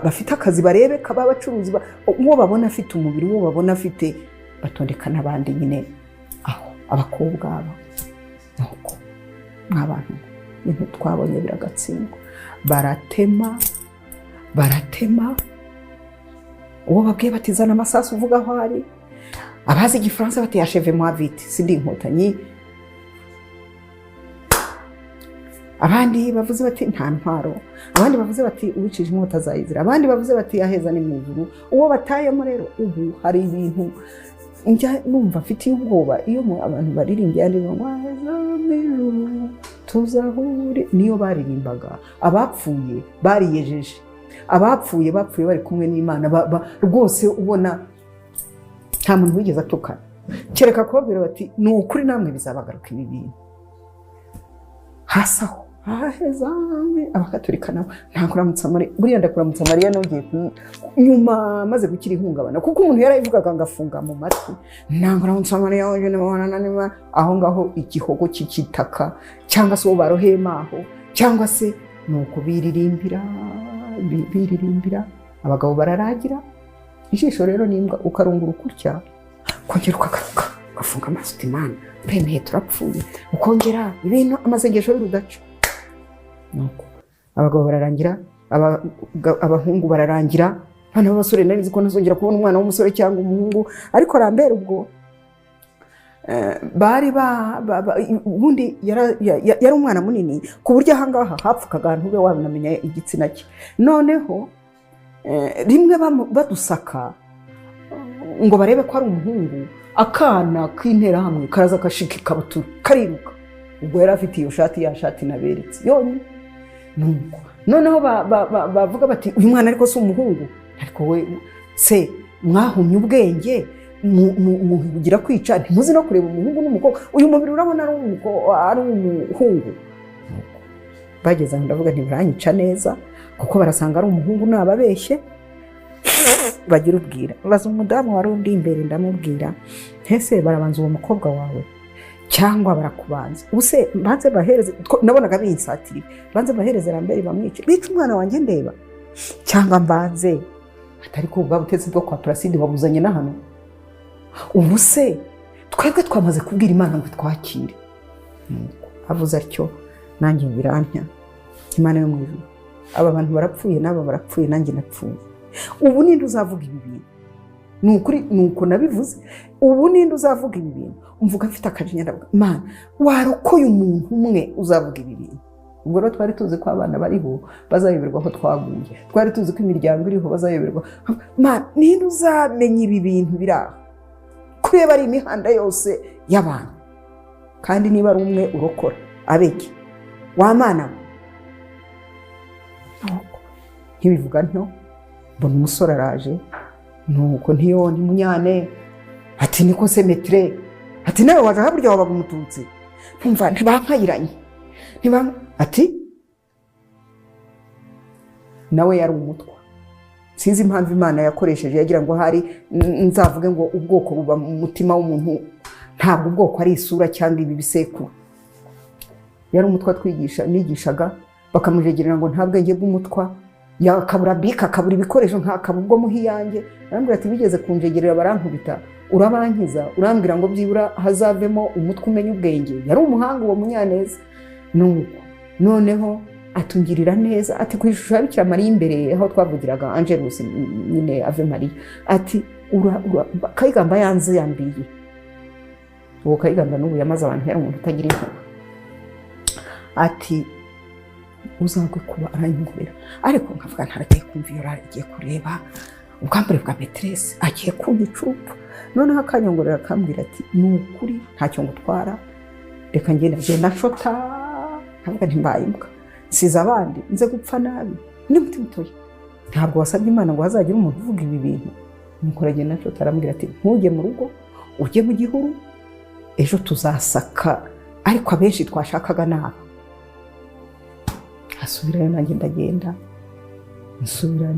bafite akazi barebeka, b'abacuruzi, uwo babona afite umubiri, uwo babona afite, batondeka n'abandi nyine aho abakobwa aba. Nuko nk'abantu ibintu twabonye biragatsindwa. Baratema uwo babwiye bati zana amasasu uvuga aho ari, abazi igifaransa bati acheve moi vite, sindi inkotanyi. Abandi bavuze bati nta ntwaro, abandi bavuze bati ubicije inkota zayizira, abandi bavuze bati aheza ni mu ijuru. Uwo batayemo rero ubu hari ibintu njya numva mfitiye ubwoba iyo abantu baririmbye ndi ngo aheza mu ijuru tuzahure, niyo baririmbaga. Abapfuye bariyejeje, abapfuye bari kumwe n'Imana rwose, ubona nta muntu wigeze atukana, kereka kubabwira bati ni ukuri namwe bizabagaruka ibi bintu. Hasaho aheza abakatolika nabo nta kuramutsa Mariya, buriya ndakuramutsa Mariya nongeye nyuma maze gukira ihungabana, kuko umuntu yarayivugaga ngafunga mu matwi, nta kuramutsa Mariya wanje n'abana aho ngaho igihogo cy'ikitaka, cyangwa se uwo barohema aho, cyangwa se nuko biririmbira abagabo bararagira ijisho. Rero nimbwa ukarungura ukutya, kongera ukagaruka ugafunga amaso uti Mana bemeye turapfuye, ukongera ibintu amasengesho y'urudaca. Nuko abagabo bararangira, abahungu bararangira, abana b'abasore narizi ko ntazongera kubona umwana w'umusore cyangwa umuhungu. Ariko Rambert ubwo bari ubundi yari umwana munini ku buryo ahangaha hapfukaga ahantu ube wabinamenya igitsina cye. Noneho rimwe badusaka ngo barebe ko ari umuhungu, akana k'interahamwe karaza kashika ikabutura kariruka, ubwo yari afite iyo shati, ya shati naberetse yonyine. Nuko noneho bavuga bati uyu mwana ariko si umuhungu, ariko we se mwahumye ubwenge muhigira kwica, ntimuzi no kureba umuhungu n'umukobwa, uyu mubiri urabona ari umuhungu. Bageze aho ndavuga ntibaranyica neza, kuko barasanga ari umuhungu nababeshye. Bagira ubwira, baza umudamu wari undi imbere, ndamubwira ntese barabanza uwo mukobwa wawe cyangwa barakubanza? Ubuse banze bahereze, nabonaga binsatira, banze bahereze Rambert bamwice, bica umwana wanjye ndeba, cyangwa mbanze atari ko bwa butetsi bwo kwa Placide babuzanye na hano. Ubuse twebwe twamaze kubwira Imana ngo twakire. Avuze atyo nanjye birantya, Imana yo mu ijuru, aba bantu barapfuye n'aba barapfuye nanjye napfuye. Ubu ninde uzavuga ibi bintu? Nukuri nuko nabivuze. Ubu ninde uzavuga ibi bintu? Umvuga mfite akajinya ndavuga Mana warokoye umuntu umwe uzavuga ibi bintu. Ubwo rero twari tuzi ko abana bariho bazayoberwa aho twaguye, twari tuzi ko imiryango iriho bazayoberwa. Mana ninde uzamenya ibi bintu biraho? Kureba ari imihanda yose y'abantu, kandi niba ari umwe urokora abeke wa Mana. Ntibivuga ntyo, mbona umusore araje, nuko ntiyo ni Munyane, ati niko se metre, ati nawe waje haburya wabaga umututsi, ntumva ntibankayiranye, ati nawe yari umutwa. Sinzi impamvu Imana yakoresheje yagira ngo hari nzavuge ngo ubwoko buba mu mutima w'umuntu, ntabwo ubwoko ari isura cyangwa ibi bisekuru. Yari umutwa twigisha, nigishaga bakamujegerera ngo nta bwenge bw'umutwa, yakabura bika akabura ibikoresho nkakaba ubwo muhiyange. Arambwira ati bigeze kunjegerera barankubita, urabankiza urambwira ngo byibura hazavemo umutwe umenya ubwenge. Yari umuhanga uwo Munyaneza. Nuko noneho atungirira neza, ati ku ishusho ya Bikira Mariya imbere aho twavugiraga Angelus nyine Ave Maria, ati Kayigamba yanze yambiye. Uwo Kayigamba n'ubu yamaze abantu, yari umuntu utagira impuhwe. Ati uzagwe kuba aranyumvira, ariko nkavuga ntaragiye kumva iyo agiye kureba ubwambure bwa maîtresse, agiye kunyicupa. Noneho akanyongorera akambwira ati ni ukuri ntacyo ngutwara, reka ngenda nshota. Nkavuga ntimbaye imbwa, siza abandi nze gupfa nabi, ndi mutoya. Ntabwo wasabye Imana ngo hazagira umuntu uvuga ibi bintu. Nuko aragenda nshota, arambwira ati ntujye mu rugo, ujye mu gihuru, ejo tuzasaka, ariko abenshi twashakaga naba. Asubirayo nanjye ndagenda, nsubira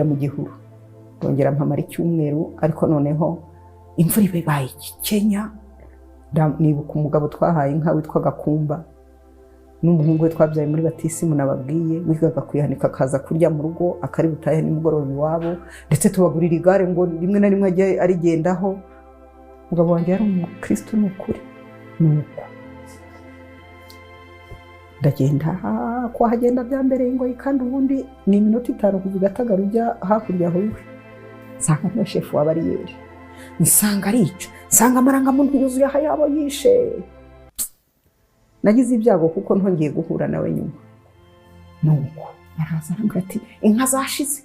mu gihuru, ndongera mpamara icyumweru. Ariko noneho imvura ibaye Kenya, nibuka umugabo twahaye inka witwa Gakumba, n'umuhungu we twabyaye muri batisimu nababwiye, wigaga kuyanika akaza kurya mu rugo, akari butahe nimugoroba iwabo, ndetse tubagurira igare ngo rimwe na rimwe ajye arigendaho. Umugabo wanjye yari umukristo n'ukuri. Nuko ndagenda kuhagenda byambereye ingoyi, kandi ubundi ni iminota 5 kuva i Gatagara ujya hakurya aho iwe. Nsanga niwe shefu wa bariyeri, nsanga arica, nsanga amarangamuntu yuzuye aha yabo yishe. Nagize ibyago kuko ntongeye guhura nawe nyuma. Nuko araza arambwira ati inka zashize,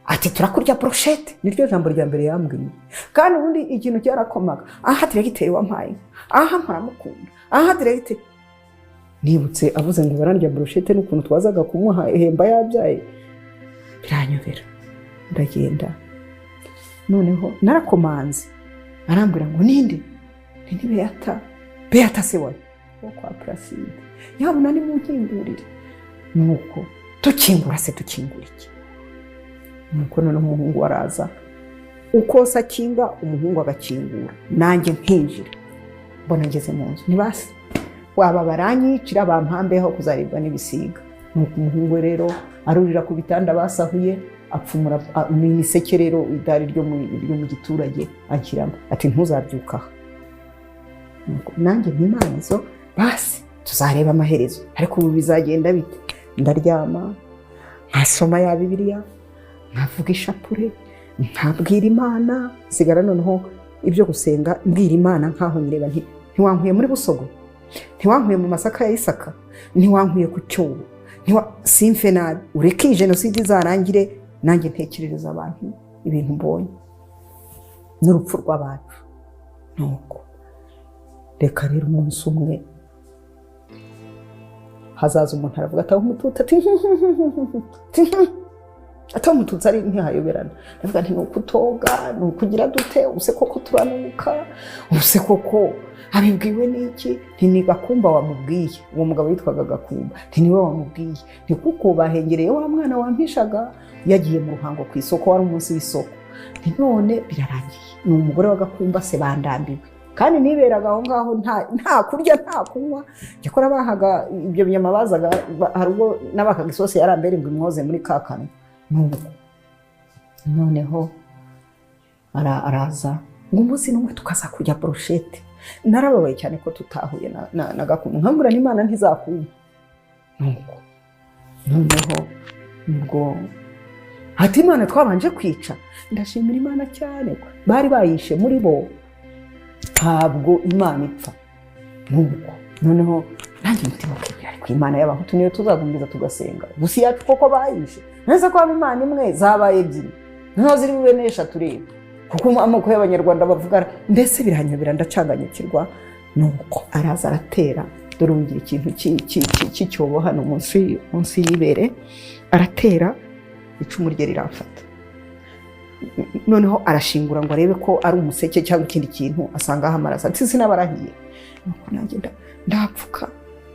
ati turakurya brochette. Niryo jambo rya mbere yambwiye, kandi ubundi ikintu cyarakomaga. Aha diregiteri wampaye, aha mparamukunda, aha diregiteri. Nibutse avuze ngo barandya brochette n'ukuntu twazaga kumuha ihemba yabyaye, biranyobera. Ndagenda noneho narakomanze, arambwira ngo ninde? Ni Beata se wawe wo kwa Placide. Yabona ni munkingurire. Nuko tukingura se tukingura iki? Nuko none umuhungu araza, uko sakinga umuhungu agakingura, nanjye nkinjira. Mbona ngeze mu nzu, nibase waba baranyicira bampambeho kuzaribwa n'ibisiga. Nuko umuhungu rero arurira ku bitanda basahuye, apfumura imiseke rero idari ryo mu giturage anshyiramo, ati ntuzabyuka. Nanjye ntimanizo basi tuzareba amaherezo, ariko ubu bizagenda bite? Ndaryama nkasoma ya Bibiliya, nkavuga ishapure, nkabwira Imana. Sigara noneho ibyo gusenga mbwira Imana nkaho nyireba nti ntiwankuye muri Busogo, ntiwankuye mu masaka ya Isaka, ntiwankuye ku cyobo, simfe nabi, ureke jenoside izarangire, nanjye ntekerereza abantu ibintu mbonye n'urupfu rw'abantu. Nuko reka rero umunsi umwe hazaza umuntu aravuga ati umututsi, ati umututsi ari ntihayoberana. Ndavuga nti nukutoga, nukugira dute, use koko turanuka, use koko abibwiwe n'iki? Nti Gakumba wamubwiye, uwo mugabo yitwaga Gakumba, nti niwe wamubwiye, nti kuko bahengereye wa mwana wampishaga yagiye mu ruhango ku isoko, wari umunsi w'isoko, nti none birarangiye, ni umugore wa Gakumba se bandambiwe, kandi niberaga aho ngaho nta kurya nta kunywa. Cyakora bahaga ibyo binyama bazaga, hari ubwo n'abakaga isosi yarambere ngo imwoze muri kakano. Noneho araza ngo umunsi n'umwe tukaza kurya brochette. Narababaye cyane ko tutahuye na Gakumba, nkambura n'Imana ntizakuma. Noneho nibwo ati Imana twabanje kwica. Ndashimira Imana cyane, bari bayishe muri bo, ntabwo Imana ipfa. Noneho nanjye mutima ukibwira ariko Imana y'abahutu niyo tuzagumbiza tugasenga, gusa yacu koko bayishe. Neza ko Imana imwe zabaye ebyiri, nto ziri bube n'eshatu rero, kuko amoko y'Abanyarwanda bavuga. Mbese biranyobera ndacanganyukirwa. Nuko araza aratera, dore ungira ikintu cy'icyobo hano munsi y'ibere, aratera icumu rye riramfata. Noneho arashingura ngo arebe ko ari umuseke cyangwa ikindi kintu, asanga amaraso, ati sinabarahiye. Nuko nanjye ndapfuka,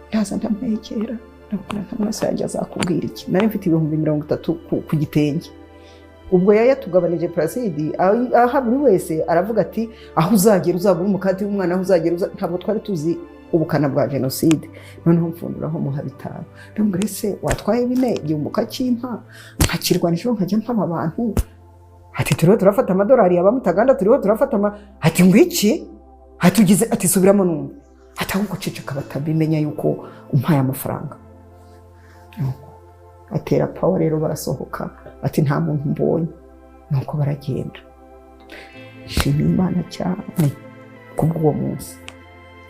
ndaza ndamwegera, ndabona amaraso yanjye azakubwira iki? Nari mfite 30,000 ku gitenge. Ubwo yatugabanije Placide, aha buri wese aravuga ati aho uzagera uzagura umukati w'umwana, aho uzagera ntabwo twari tuzi ubukana bwa jenoside. Noneho mfunduraho muha 5. Ndambwira se watwaye 4 igihumbuka cy'impa, nkakirwanishaho nkajya mpaba abantu. Ati turiho turafata amadolari y'abamutaganda, turiho turafata ati ngwiki, atugize ati subiramo numwe, ati ahubwo ceceka batabimenya yuko umpaye amafaranga. Atera power rero barasohoka, ati nta muntu mbonye. Nuko baragenda. Shimira Imana cyane kubwo munsi.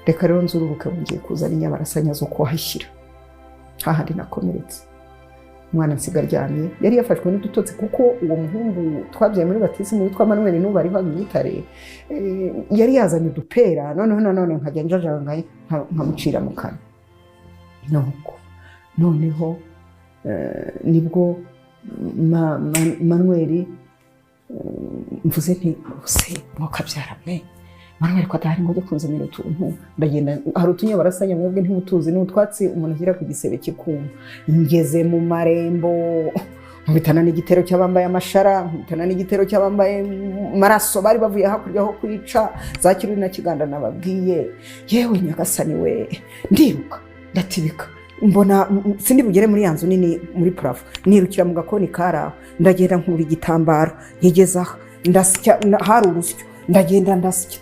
Reka rero nzururuke ngiye kuzana inyabarasanya zo kuhashyira hahandi nakomeretse. Umwana nsigaryamye yari yafashwe n'udutotsi, kuko uwo muhungu twabyaye muri batisimu witwa Manuel n'ubu ari hano Bitare, yari yazanye udupera. Noneho nkajya njajangaye nkamucira mu kanwa. Noneho nibwo Manuel mvuze nti se mwakabyara mwe Manuel ko atari ngo kunzanira utuntu. Ndagenda hari utunyabarasanya mwebwe ntimutuzi, n'utwatsi umuntu agira ku gisebe cy'ikuma. Ngeze mu marembo, nkubitana n'igitero cy'abambaye amashara, nkubitana n'igitero cy'abambaye maraso, bari bavuye hakurya ho kwica za Kiruri na Kiganda. Nababwiye yewe Nyagasani we, ndiruka ndatibika, mbona sindi bugere muri yanzu nini muri plafo, nirukira mu gakoni karaho. Ndagenda nkura igitambaro nkigezaho, ndasya hari urusyo, ndagenda ndasya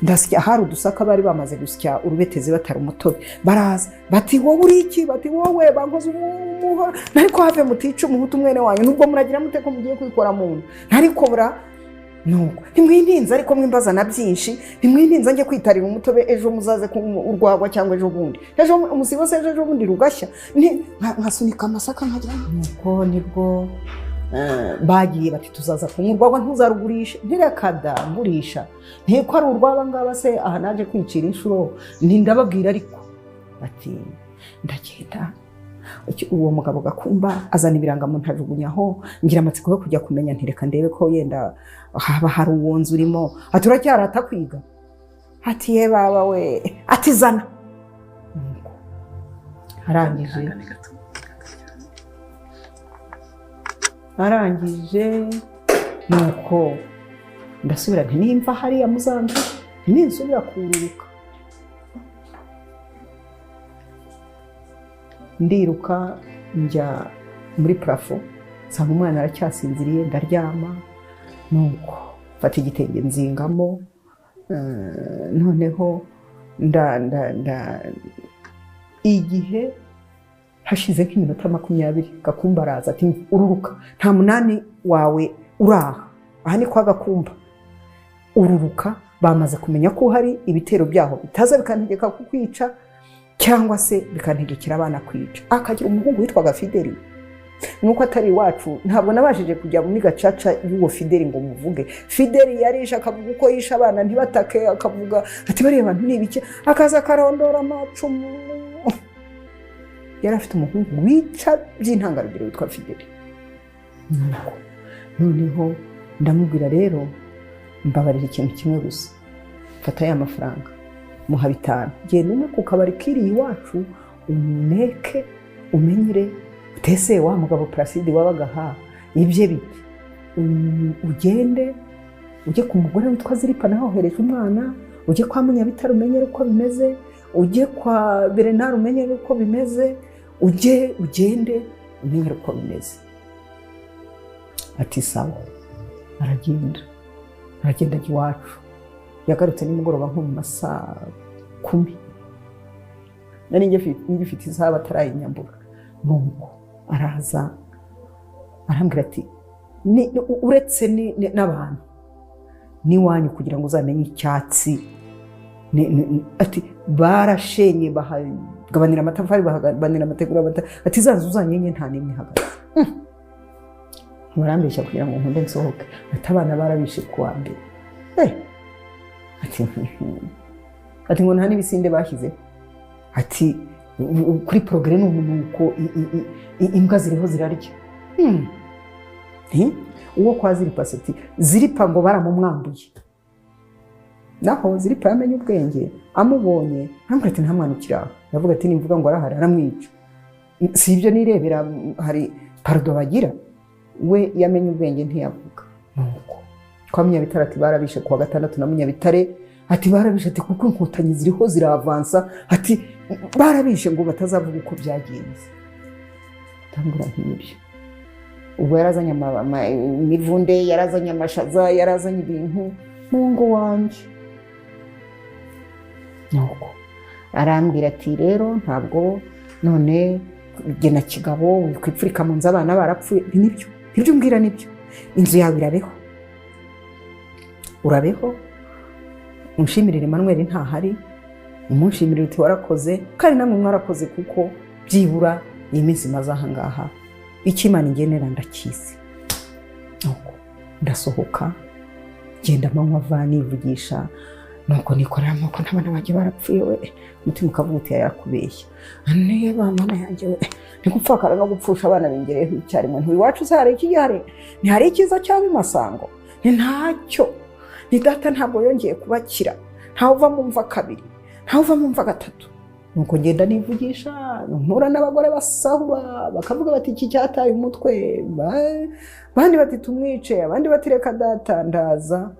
ndasya hari udusaka bari bamaze gusya urubetezi batari umutobe, baraza bati wowe uri iki, bati wowe bankoze umuhoro, ariko have mutica umuhutu mwene wanyu, nubwo muragira mute ko mugiye kwikora mu nda, ariko bura nuko ntimwintinze, ariko mwimbaza na byinshi, ntimwintinze njye kwitarira umutobe, ejo muzaze urwagwa cyangwa ejo bundi, ejo umusibo se ejo bundi rugashya, nkasunika amasaka nkagira nuko nibwo bagiye bati tuzaza kunywa urwagwa ntuzarugurishe, ntirekada ngurisha, ntiko ari urwaba ngaba se aha naje kwicira inshuro, ndababwira ariko bati ndagenda. Uwo mugabo Gakumba azana ibirangamuntu ajugunyaho, ngira amatsiko yo kujya kumenya, ntireka ndebe ko yenda haba hari uwonzi urimo, ati uracyarata kwiga, ati ye baba we, ati zana. arangije nuko ndasubira nti nimva hariya muzanga ntinsubira kururuka, ndiruka njya muri plafo, nsanga umwana aracyasinziriye, ndaryama, nuko mfata igitenge nzingamo, noneho igihe hashize nk'iminota 20 Gakumba araza ati ururuka, nta munani wawe uraha, aha ni kwa Gakumba, ururuka, bamaze kumenya ko hari ibitero byaho bitaza bikantegeka kukwica cyangwa se bikantegekera abana kwica. Akagira umuhungu witwaga Fideli, nuko atari iwacu ntabwo nabashije kujya muri gacaca y'uwo Fideli ngo muvuge. Fideli yarisha akavuga uko yisha abana ntibatake, akavuga ati bariya bantu ni ibiki, akaza karondora amacumu. Yari afite umuhungu wica by'intangarugero witwa Fideli. Noneho ndamubwira rero mbabarira ikintu kimwe gusa, fata ya mafaranga muha 5, genda umwe ku kabari kiri iwacu umeke umenyere utese wa mugabo Placide wabaga ha ibye biti, ugende ujye ku mugore witwa Ziripa naho hereje umwana, ujye kwa Munyabitaro umenyere uko bimeze, ujye kwa Bernard umenyere uko bimeze, ugende umenyere uko bimeze. Ati sawa. aragenda iwacu, yagarutse nimugoroba nko mu masaa 10, nari ngifite isaha batarayinyambura. Nuko araza arambwira ati uretse n'abantu n'iwanyu kugira ngo uzamenye icyatsi, ati barashenye bahagabanira amatafari, bahagabanira amategura, ati zanzu uzanyenye nta nimwe hagati. Barambeshya kugira ngo nkunde nsohoke, ati abana barabishe kuwa mbere. Ati ngo nta n'ibisinde bashyize, ati kuri progrès n'umunuko imbwa ziriho zirarya. Uwo kwa Ziripa ati Ziripa ngo baramumwambuye, naho Ziripa yamenye ubwenge, amubonye ntabwo ati ntamwanukira, yavuga ati nimvuga ngo arahari aramwica. Si ibyo nirebera hari pardo bagira, we yamenye ubwenge ntiyavuga. Nuko kwa Munyabitare ati barabishe kuwa 6 na Munyabitare, ati barabishe ati kuko inkotanyi ziriho ziravansa, ati barabishe ngo batazavuga uko byagenze. Tambura nk'ibyo. Ubwo yarazanye imivunde, yarazanye amashaza, yarazanye ibintu mu ngo wanje. Nuko arambwira ati rero ntabwo none gena kigabo kwipfurika mu nzu abana barapfuye. Nibyo mbwira, nibyo inzu yawe irabeho, urabeho, umushimirire Emmanuel ntahari, umushimirire uti warakoze, kandi namwe mwarakoze kuko byibura iyi minsi maze aha ngaha ikimana ingenera ndakizi. Nuko ndasohoka genda manywa vani vugisha, nuko nikorera nuko ntabana baje barapfuye, we mutima ukavuga uti yarakubeshya. Ane bamana yanjye we nikupfakara no gupfusha abana bingereho icyarimwe, ntiwacu zare ikigare, ni hari ikiza cyangwa imasango, ni ntacyo, ni data ntabwo yongeye kubakira, ntawe uva mu mva 2, ntawe uva mu mva 3. Nuko ngenda nivugisha, mpura n'abagore basahura bakavuga bati iki cyataye umutwe, bandi bati tumwice, abandi bati reka data ndaza.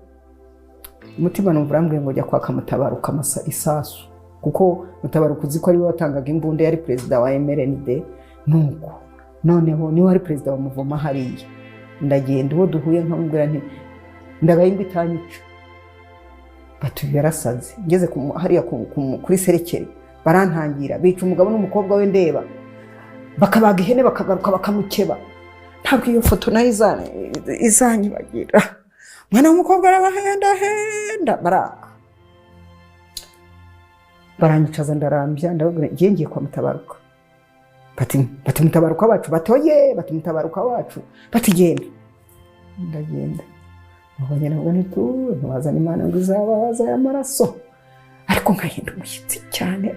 Umutima numva urambwiye ngo jya kwaka Mutabaruka amasa isasu, kuko Mutabaruka uzi ko ari we watangaga imbunda, yari perezida wa MRND. Nuko noneho ni wari perezida wa Muvoma hariya. Ndagenda uwo duhuye nkamubwira nti ndagaye ngo itanyica, bati yarasaze. Ngeze hariya kuri Serekeri barantangira bica umugabo n'umukobwa we ndeba, bakabaga ihene bakagaruka bakamukeba. Ntabwo iyo foto nayo izanyibagira. Mwana w'umukobwa arabahenda baraka, baranyicaza ndarambya, ndababwira ngiye kwa Mutabaruka. Bati Mutabaruka wacu, batoye bati Mutabaruka wacu, bati genda. Ndagenda mubonye nabwo ntibazana Imana ngo izababaza y'amaraso, ariko nkahinda umushyitsi cyane,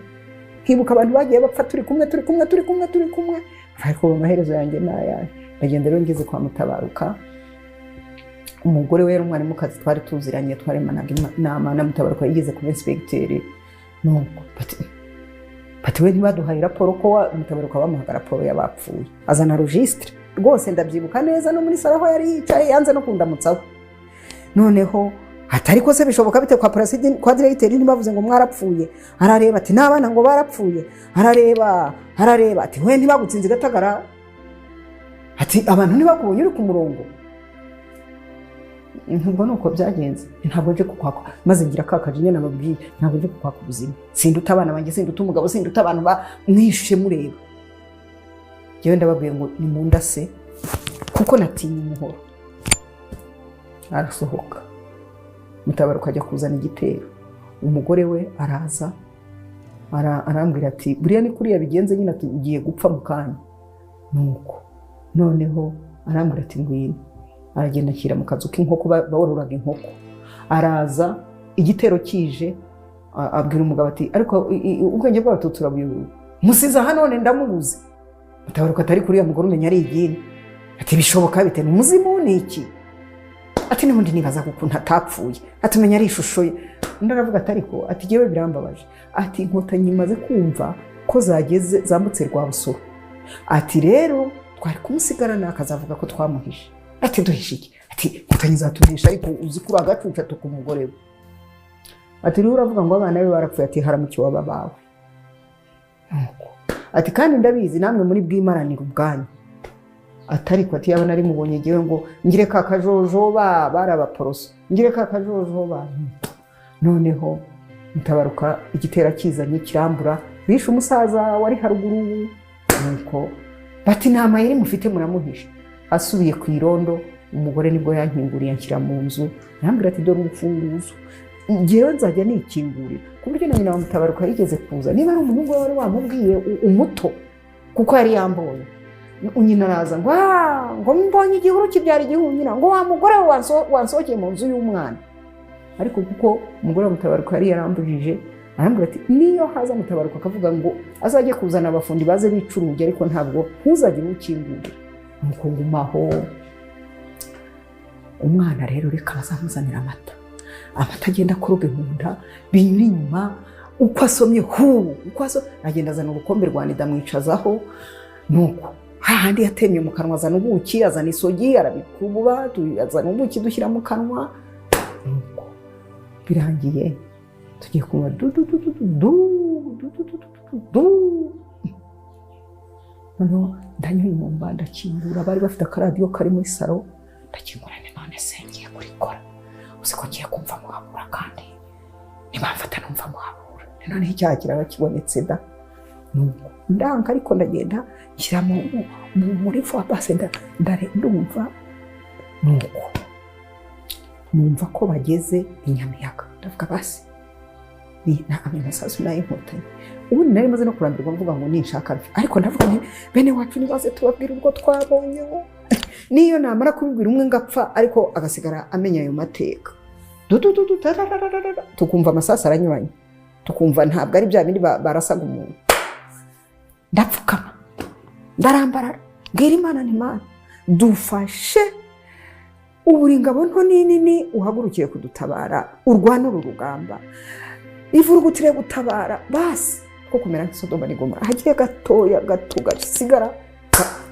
nkibuka abantu bagiye bapfa turi kumwe ariko amaherezo yanjye n'ayahe. Ndagenda rero ngeze kwa Mutabaruka, umugore we yari umwarimukazi twari tuziranye, twaremanaga inama na Mutabaruka yigeze kuba inspecteur. Nuko bati we ntibaduhaye raporo ko Mutabaruka bamuhaga raporo y'abapfuye, azana registre rwose ndabyibuka neza, no muri salo aho yari yicaye yanze no kundamutsaho. Noneho atari ko se bishoboka bite kwa president kwa directeur ntibavuze ngo mwarapfuye? Arareba ati n'abana ngo barapfuye, arareba ati we ntibagutsinze Gatagara, ati abantu ntibakubonye uri ku murongo. Ntabwo nuko byagenze, ntabwo nje kukwako maze ngira kakaje nyene nababwiye, ntabwo nje kukwako ubuzima, sinduta abana banjye, sinduta umugabo, sinduta abantu mwishe mureba. Jewe ndababwiye ngo ni mundase kuko natinye umuhoro. Arasohoka, Mutabaruka ajya kuzana igitero, umugore we araza arambwira ati buriya ni kuriya bigenze nyine, ati ugiye gupfa mu kanya. Nuko noneho arambwira ati ngwino, aragenda ashyira mu kazu k'inkoko bawororaga inkoko. Araza igitero kije, abwira umugabo ati ariko ubwenge bw'abatutsi turabuyobewe, musiza hano none ndamubuze. Mutabaruka atari kuriya mugore umenya ari igini, ati bishoboka bite, umuzimu ni iki? Ati n'ubundi nibaza kuko ntatapfuye, atumenya ari ishusho ye. Ndaravuga ati ariko ati jewe birambabaje, ati Inkotanyi maze kumva ko zageze zambutse Rwabusoro, ati rero twari kumusigarana akazavuga ko twamuhishe. Ati duhishe iki? Ati Inkotanyi zatuhisha ariko uzi kuri agacuca tukumugore we. Ati rero uravuga ngo abana be barapfuye, ati haramukiye wababawe. Ati kandi ndabizi namwe muri bwimaranira ubwanyu. Atari ko ati yabona ari mubonye giwe ngo ngire kakajojoba barabaporoso, ngire kakajojoba. Noneho Mutabaruka igitera kizanye kirambura, bishe umusaza wari haruguru. Nuko bati nama yari mufite muramuhisha. Asubiye ku irondo, umugore nibwo yankinguriye anshyira mu nzu, yambwira ati dore urufunguzo, ngewe nzajya nikingurira. Ku buryo na nyina wa Mutabaruka yigeze kuza, niba ari umuhungu wari wamubwiye umuto kuko yari yamboye. Unyina araza ngo mbonye igihuru kibyara igihunyina, ngo wa mugore wansokeye mu nzu y'umwana. Ariko kuko umugore wa Mutabaruka yari yarambujije, arambwira ati niyo haza Mutabaruka akavuga ngo azajye kuzana abafundi baze bicuruje, ariko ntabwo ntuzajye ukingurira. Nuko ngumaho. Umwana rero reka bazamuzanira amata agenda kuroga mu nda, binyura inyuma, uko asomye agenda azana urukombe rwa Nida amwicazaho. Nuko hahandi yatemye mu kanwa, azana ubuki, azana isogi, arabikububa, azana ubuki dushyira mu kanwa. Nuko birangiye tugiye kunywa noneho ndanyuye mu mba, ndakingura, bari bafite akaradiyo kari muri salo, ndakingura none se ngiye kurikora, uzi ko ngiye kumva muhabura, kandi nibamfata numva muhabura, none icyaha kiraba kibonetse da. Nuko ndanga ariko ndagenda nshyira muri fo base ndumva. Nuko numva ko bageze i Nyamiyaga, ndavuga basi ni amasasu n'Inkotanyi. Ubu nari maze no kurambirwa mvuga ngo ninshaka, ariko ndavuga nti bene wacu nibaze tubabwira ubwo twabonye, niyo namara kubibwira umwe ngapfa ariko agasigara amenya ayo mateka. Tukumva amasasu aranyuranye, tukumva ntabwo ari bya bindi barasaga umuntu. Ndapfukama, ndarambarara, mbwira Imana nti Mana dufashe, uburingabo nto nini uhagurukiye kudutabara, urwana uru rugamba, ivurugutire gutabara basi ko kumera nk'Isodoma n'Igomora, hagiye gatoya gato gasigara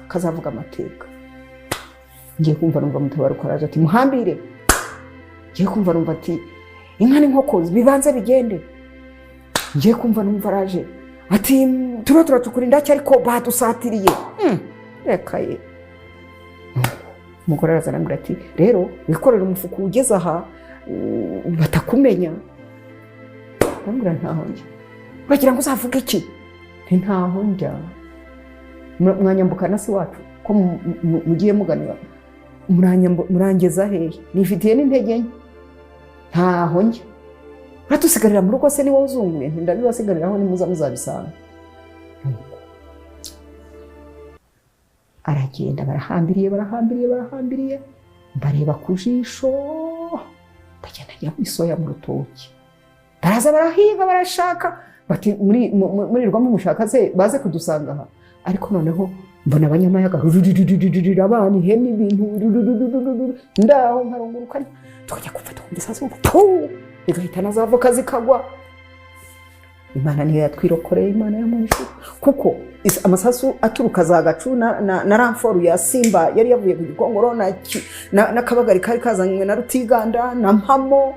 kazavuga amateka. Ngiye kumva numva Mutabaruka araje ati muhambire, ngiye kumva numva ati inka n'inkoko bibanze bigende, ngiye kumva numva araje ati turacukura indake ariko badusatiriye. Reka ye. Umugore araza arambwira ati rero wikorera umufuko ugeze aha batakumenya. ndambwira ntaho njya. Uragira ngo uzavuge iki? Ntaho njya. Mwanyambukana si wacu ko mugiye muganira. Murangeza hehe? Nifitiye n'intege nke. Ntaho njya. Uratusigarira mu rugo se ni wowe uzunguye? Ndabibasigariraho nimuza muzabisanga. Aragenda barahambiriye bareba ku jisho ndagenda njya kwisoya mu rutoki. Baraza barahiga barashaka bati muri rwamo mushaka se baze kudusanga aha. Ariko noneho mbona abanyamayaga abana ihene ibintu ndaho nkarunguruka tukajya gufata ku gisasu igahitana za voka zikagwa. Imana niyo yatwirokoreye, Imana yamuhishe kuko amasasu aturuka za Gacu na ramforu ya Simba yari yavuye ku Gikongoro na Kabagari kari kazanywe na Rutiganda na Mpamo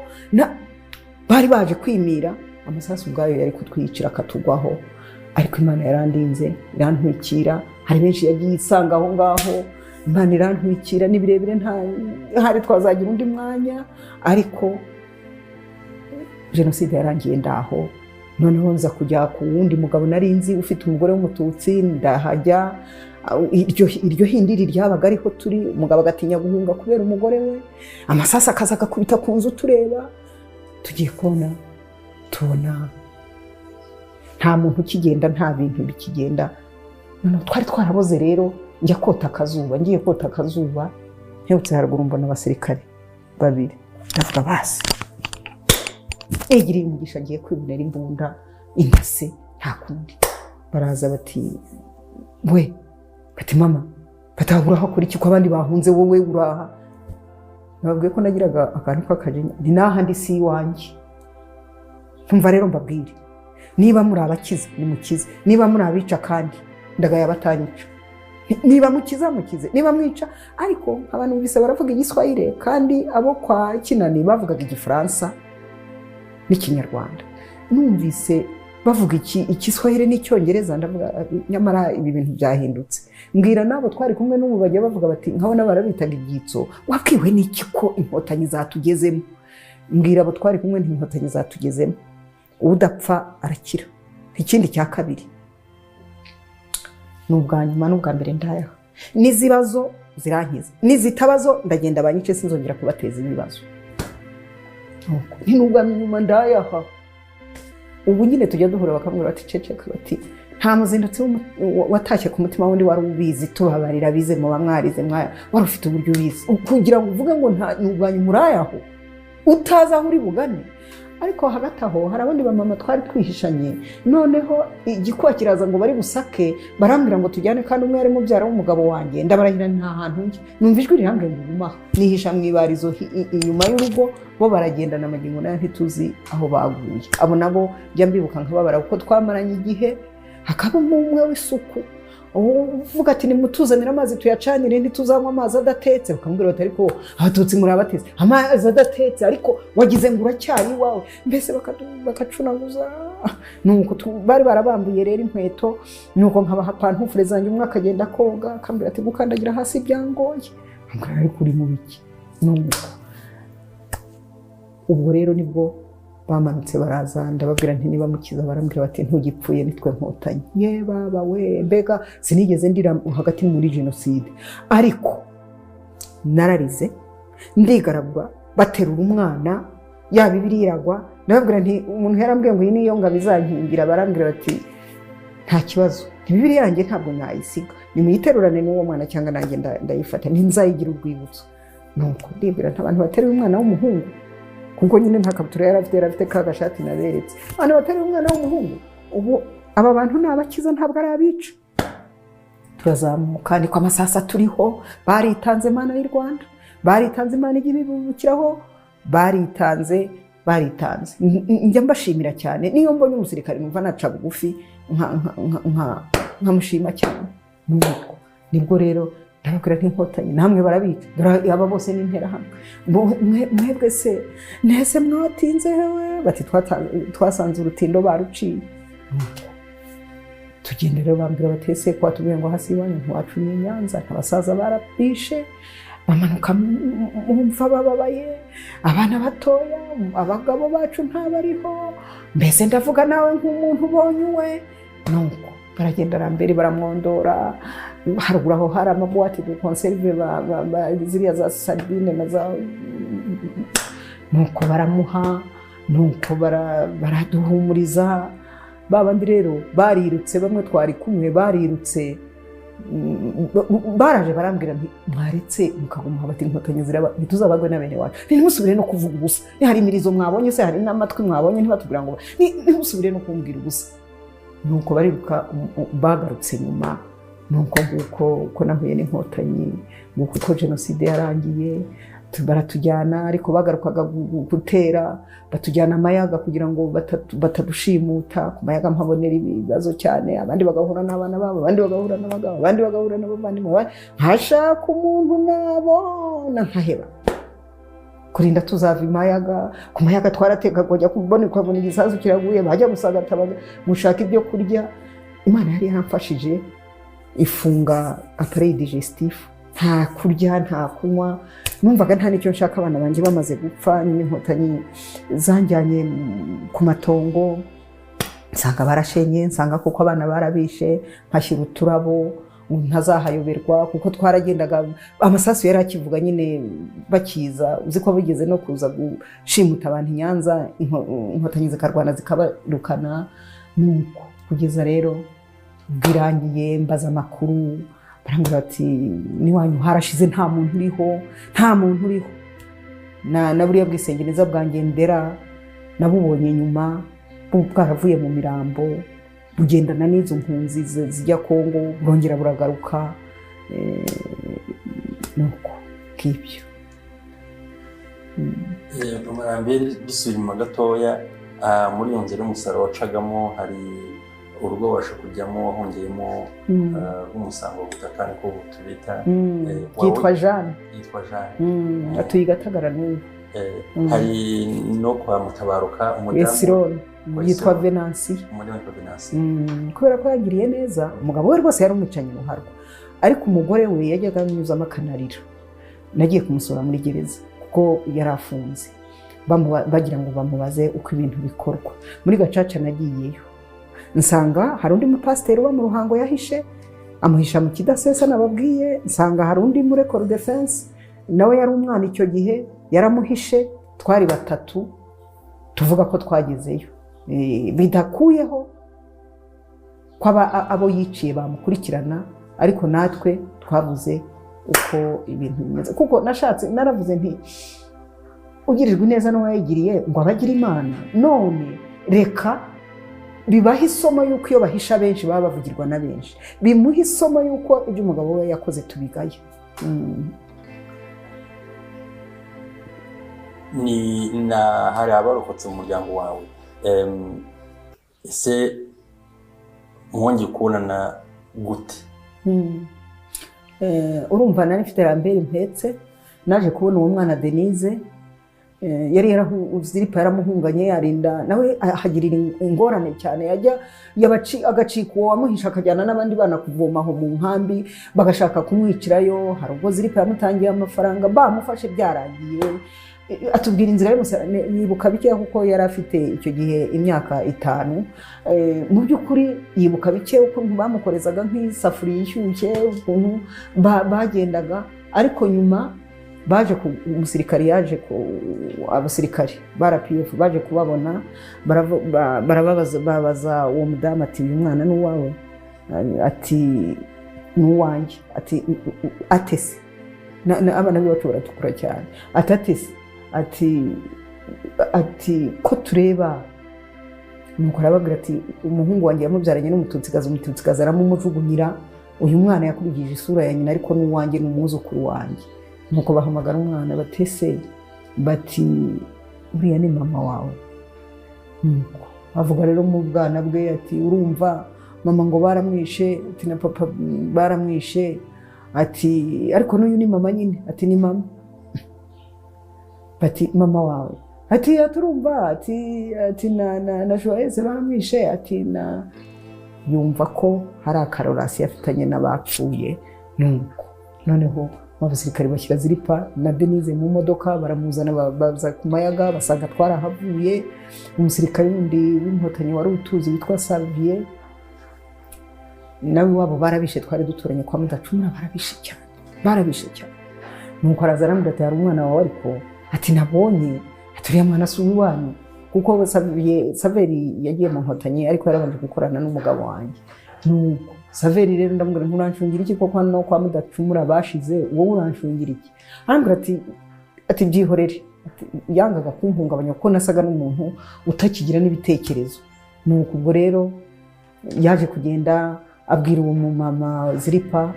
bari baje kwimira. Amasasu ubwayo yari kutwicira akatugwaho, ariko Imana yarandinze irantwikira. Hari benshi yagiye isanga aho ngaho, Imana irantwikira nibirebire hari twazagira undi mwanya, ariko jenoside yarangiye ndaho. Noneho nza kujya ku wundi mugabo narinzi ufite umugore w'umututsi, ndahajya. Iryo hindiri ryabaga ariko turi umugabo agatinya guhunga kubera umugore we. Amasasu akaza agakubita ku nzu tureba, tugiye kubona tubona nta muntu ukigenda, nta bintu bikigenda. Noneho twari twaraboze rero njya kota akazuba. Ngiye kota akazuba ntibutse haruguru mbona abasirikare babiri. Ndavuga basi egiriye umugisha ngiye kwibonera imbunda intase nta kundi. Baraza bati we bati mama bataburaho kuri iki ko abandi bahunze wowe uraha. Nababwiye ko nagiraga akantu k'akajinya ni nahandi si iwanjye. Tumva rero mbabwire, niba muri abakiza nimukize, niba muri abica kandi ndagaya batanyica. Niba mukiza mukize, niba mwica. Ariko abantu bise baravuga igiswahili kandi abo kwa Kinani bavugaga igifaransa n'ikinyarwanda. Numvise bavuga igiswahili n'icyongereza, ndavuga nyamara ibi bintu byahindutse. Mbwira nabo twari kumwe n'ubu bajya bavuga bati nkabona barabitaga ibyitso, wabwiwe n'iki ko inkotanyi zatugezemo? Mbwira abo twari kumwe n'inkotanyi zatugezemo, udapfa arakira. Ikindi cya kabiri n'ubwa nyuma n'ubwa mbere ndayaha, n'izibazo zirankiza, n'izitabazo ndagenda banyice sinzongera kubateza ibibazo. N'ubwa nyuma ndayaha. Ubu nyine tujya duhura bakamubwira bati ceceka, bati nta muzindutsi watashye ku mutima wundi wari ubizi, tubabarira bize mu bamwarize wari ufite uburyo ubizi kugira ngo uvuge ngo n'ubwa nyuma urayaho utaza aho uri bugane. Ariko hagati aho hari abandi bamama twari twihishanye. Noneho igikuba kiraza ngo bari busake, barambwira ngo tujyane kandi umwe ari mubyara w'umugabo wanjye. Ndabarahira nta hantu njye, numva ijwi rihambwe ngo gumaho. Nihisha mu ibarizo inyuma y'urugo, bo baragendana amagingo nayo ntituzi aho baguye. Abo nabo njya mbibuka nkababara kuko twamaranye igihe. Hakaba umwe w'isuku uvuga ati nimutuzanira amazi tuyacanire ntituzanywa amazi adatetse. Bakambwira bati ariko abatutsi muri abatetse amazi adatetse, ariko wagize ngo uracyari iwawe. Mbese bakacunaguza. Nuko bari barabambuye rero inkweto, nuko nkabaha pantufure zanjye, umwe akagenda koga akambwira ati gukandagira hasi byangoye. Ambwira ariko uri mu biki? Nuko ubwo rero nibwo bamanutse baraza, ndababwira nti niba mukiza. Barambwira bati ntugipfuye nitwe nkotanyi. Ye baba we, mbega sinigeze ndira hagati muri jenoside. Ariko nararize ndigaragwa, baterura umwana ya Bibiliya iragwa. Ndababwira nti umuntu yarambwiye ngo iyi niyo ngabo izankingira. Barambwira bati nta kibazo, Bibiliya yanjye ntabwo nayisiga, nimuyiterurane n'uwo mwana cyangwa nanjye ndayifata ntinzayigira urwibutso. Nuko ndibwira ntabantu bateruye umwana w'umuhungu, kuko nyine nta kabutura yarafite ka gashati naberetse. Abantu bateruye umwana w'umuhungu. Ubu aba bantu ni abakiza ntabwo ari abica. Turazamuka niko amasasa turiho. Baritanze Mana y'u Rwanda, baritanze Imana igibibukiraho, baritanze. Njya mbashimira cyane. Niyo mbonye umusirikare numva naca bugufi nkamushima cyane. Nuko nibwo rero ndababwira nk'inkotanyi namwe barabica, dore aba bose ni interahamwe. Mwebwe se nese mwatinze hewe? Bati twasanze urutindo baruciye. Tugende rero bambwira batese ko batubwiye ngo hasi iwanyu ntiwacu ni Nyanza, abasaza barabishe, bamanuka mumva bababaye, abana batoya, abagabo bacu ntabariho. mbese ndavuga nawe nk'umuntu ubonye uwe nuko baragenda arambere baramwondora haruguru aho hari amabuwate de conserve ziriya za sardine na za nuko baramuha nuko baraduhumuriza babandi rero barirutse bamwe twari kumwe barirutse baraje barambwira nti mwaretse mukaguma bati inkotanyi ziraba ntituzabagwe n'abene wacu ntimusubire no kuvuga ubusa hari imirizo mwabonye se hari n'amatwi mwabonye ntibatubwira ngo ntimusubire no kumbwira ubusa nuko bariruka bagarutse nyuma nuko nguko nahuye n'inkotanyi nguko jenoside yarangiye baratujyana ariko bagarukaga gutera batujyana amayaga kugira ngo batadushimuta ku mayaga mpabonera ibibazo cyane abandi bagahura n'abana babo abandi bagahura n'abagabo abandi bagahura n'abavandimwe nkashaka umuntu nabona nkaheba kurinda tuzava imayaga ku mayaga twarateka kujya kubona ukabona igisasu kiraguye bajya gusagata gushaka ibyo kurya Imana yari yaramfashije ifunga appareil digestif nta kurya nta kunywa numvaga nta nicyo nshaka abana banjye bamaze gupfa n'inkotanyi zanjyanye ku matongo nsanga barashenye nsanga kuko abana barabishe nkashyira uturabo ntazahayoberwa kuko twaragendaga amasasu yari akivuga nyine bakiza uzi ko bigeze no kuza gushimuta abantu i Nyanza inkotanyi zikarwana zikabarukana nuko kugeza rero birangiye mbaza amakuru barambwira bati niwanyu harashize nta muntu uriho na buriya bwisengereza bwanjye ndera nabubonye nyuma bwaravuye mu mirambo bugendana n'izo mpunzi zijya Kongo burongera buragaruka nuko k'ibyo Umurambi dusubira gatoya muri iyo nzira y'umusaruro wacagamo hari urugo washa kujyamo wahongeyemo rw'umusango gutaka niko tubita yitwa Jeanne atuye Gatagara n'ubu hari no kwa Mutabaruka umudamu yitwa Venansi kubera ko yagiriye neza umugabo we rwose yari umucanye ruharwa ariko umugore we yajyaga anyuzamo akanarira nagiye kumusura muri gereza kuko yari afunze bagira ngo bamubaze uko ibintu bikorwa muri Gacaca nagiyeyo nsanga hari undi mupasiteri wo mu Ruhango yahishe amuhisha mu kidasesa nababwiye nsanga hari undi muri Cor Defense nawe yari umwana icyo gihe yaramuhishe twari batatu tuvuga ko twagezeyo bidakuyeho ko abo yiciye bamukurikirana ariko natwe twavuze uko ibintu bimeze kuko naravuze nti ugirirwa neza n'uwayigiriye ngo abagire Imana none reka bibaha isomo yuko iyo bahisha benshi baba bavugirwa na benshi bimuha isomo yuko ibyo umugabo we yakoze tubigaye hari abarokotse mu muryango wawe ese mwongeye kubonana gute urumva nari mfite Lambert mpetse naje kubona uwo mwana Denise yari ziripa yaramuhunganye yarinda nawe ahagirira ingorane cyane yajya agacika uwo wamuhisha akajyana n'abandi bana kuvoma aho mu nkambi bagashaka kumwicirayo hari ubwo ziripa yamutangiye amafaranga bamufashe byarangiye atubwira inzira yibuka bike kuko yari afite icyo gihe imyaka 5 mu by'ukuri yibuka bike ukuntu bamukorezaga nk'isafuriya ishyushye ukuntu bagendaga ariko nyuma baje umusirikari yaje abasirikari RPF baje kubabona babaza uwo mudamu ati uyu mwana n'uwawe ati n'uwanjye atese abana bacu baratukura cyane atatese ati ko tureba nuko arababwira ati umuhungu wanjye yamubyaranye n'umututsikazi aramumujugunyira uyu mwana yakurikije isura ya nyina ariko n'uwanjye n'umwuzukuru wanjye nuko bahamagara umwana batese bati uriya ni mama wawe nuko avuga rero mu bwana bwe ati urumva mama ngo baramwishe ati na papa baramwishe ati ariko n'uyu ni mama nyine ati ni mama bati mama wawe ati turumva ati na Joyce baramwishe ati na yumva ko hari akarorasi yafitanye n'abapfuye nuko noneho abasirikare bashyira Ziripa na Denise mu modoka baramuzana baza ku Mayaga basanga twarahavuye. Umusirikare wundi w'inkotanyi wari utuzi witwa Savier nawe wabo barabishe, twari duturanye kwa Mudacumura, barabishe cyane. Nuko araza arambwira ati hari umwana wawe ariko ati nabonye aturiye mwana si uwanyu, kuko Saveri yagiye mu nkotanyi ariko yarabanje gukorana n'umugabo wanjye. Nuko Saveri rero ndamubwira nturanshungira iki koko hano kwa Mudacumura bashize, wowe uranshungira iki? Arambwira ati byihorere, yangaga kumpungabanya kuko nasaga n'umuntu utakigira n'ibitekerezo. Nuko ubwo rero yaje kugenda abwira uwo mama Ziripa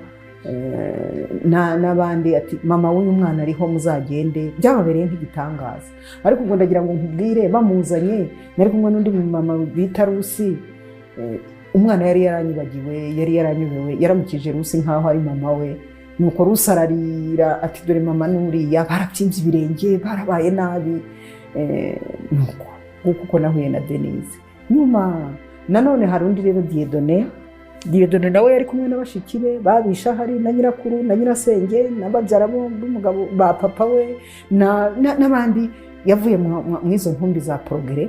n'abandi ati mama w'uyu mwana ariho muzagende. Byababereye nk'igitangaza, ariko ubwo ndagira ngo nkubwire bamuzanye nari kumwe n'undi mama bita Rusi. Umwana yari yaranyibagiwe, yari yaranyobewe, yaramukije Rusi nkaho ari mama we. Nuko Rusi ararira ati dore mama nuriya barabyimbye ibirenge, barabaye nabi. Nuko kuko nahuye na Denise. Nyuma nanone hari undi rero Dieudonné nawe yari kumwe n'abashiki be babisha hari na nyirakuru na nyirasenge n'ababyara b'umugabo ba papa we n'abandi. Yavuye mu izo ntumbi za Progrès.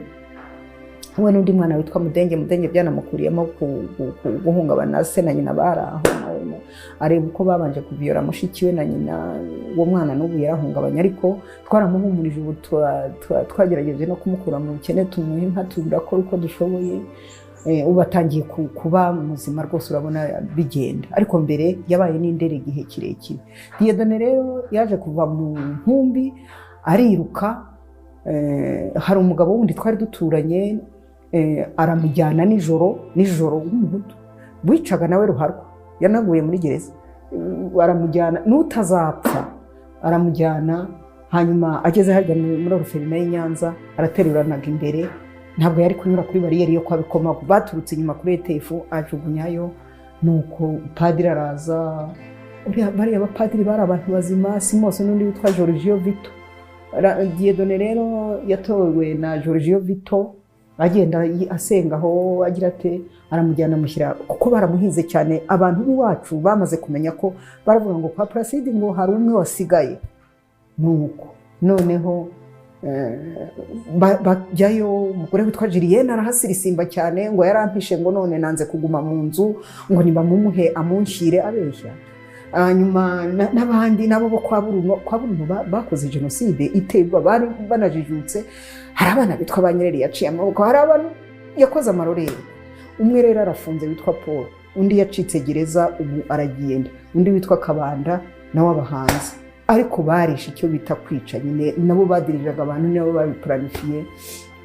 We n'undi mwana witwa Mudenge byanamukuriyemo guhungabana se na nyina baraho, areba uko babanje kuviyora mushiki we na nyina. Uwo mwana n'ubu yarahungabanya, ariko twaramuhumurije, ubu twagerageje no kumukura mu bukene, tumuha inka, turakora uko dushoboye. Ubu atangiye kuba muzima rwose, urabona bigenda, ariko mbere yabaye n'indere igihe kirekire. Dieudonné rero yaje kuva mu ntumbi ariruka. Hari umugabo wundi twari duturanye aramujyana nijoro w'umuhutu wicaga nawe ruharwa, yanaguye muri gereza. Aramujyana n'utazapfa, aramujyana. Hanyuma ageze hajya muri Orphelinat y'i Nyanza arateruranaga imbere, ntabwo yari kunyura kuri bariyeri yo kwa Bikoma, baturutse inyuma kuri ETF ajugunyayo. Nuko padiri araza, bariya abapadiri bari abantu bazima, Simose n'undi witwa Giorgio Vito. Dieudonné rero yatowe na Giorgio Vito, agenda asengaho agira ate, aramujyana amushyira, kuko baramuhize cyane. Abantu b'iwacu bamaze kumenya ko baravuga ngo kwa Placide ngo hari umwe wasigaye. Nuko noneho bajyayo, umugore witwa Julienne arahasirisimba cyane ngo yarampishe ngo none nanze kuguma mu nzu ngo nibamumuhe amunshyire, abeshya. Nyuma n'abandi nabo bo kwa Bruno bakoze jenoside itebwa, bari banajijutse. Hari abana bitwa Banyereri yaciye amaboko, hari abantu yakoze amarorero. Umwe rero arafunze witwa Paul, undi yacitse gereza ubu aragenda, undi witwa Kabanda nawe abahanze. Ariko barishe icyo bita kwica nyine, nabo badiriraga abantu, nabo babipuranifiye.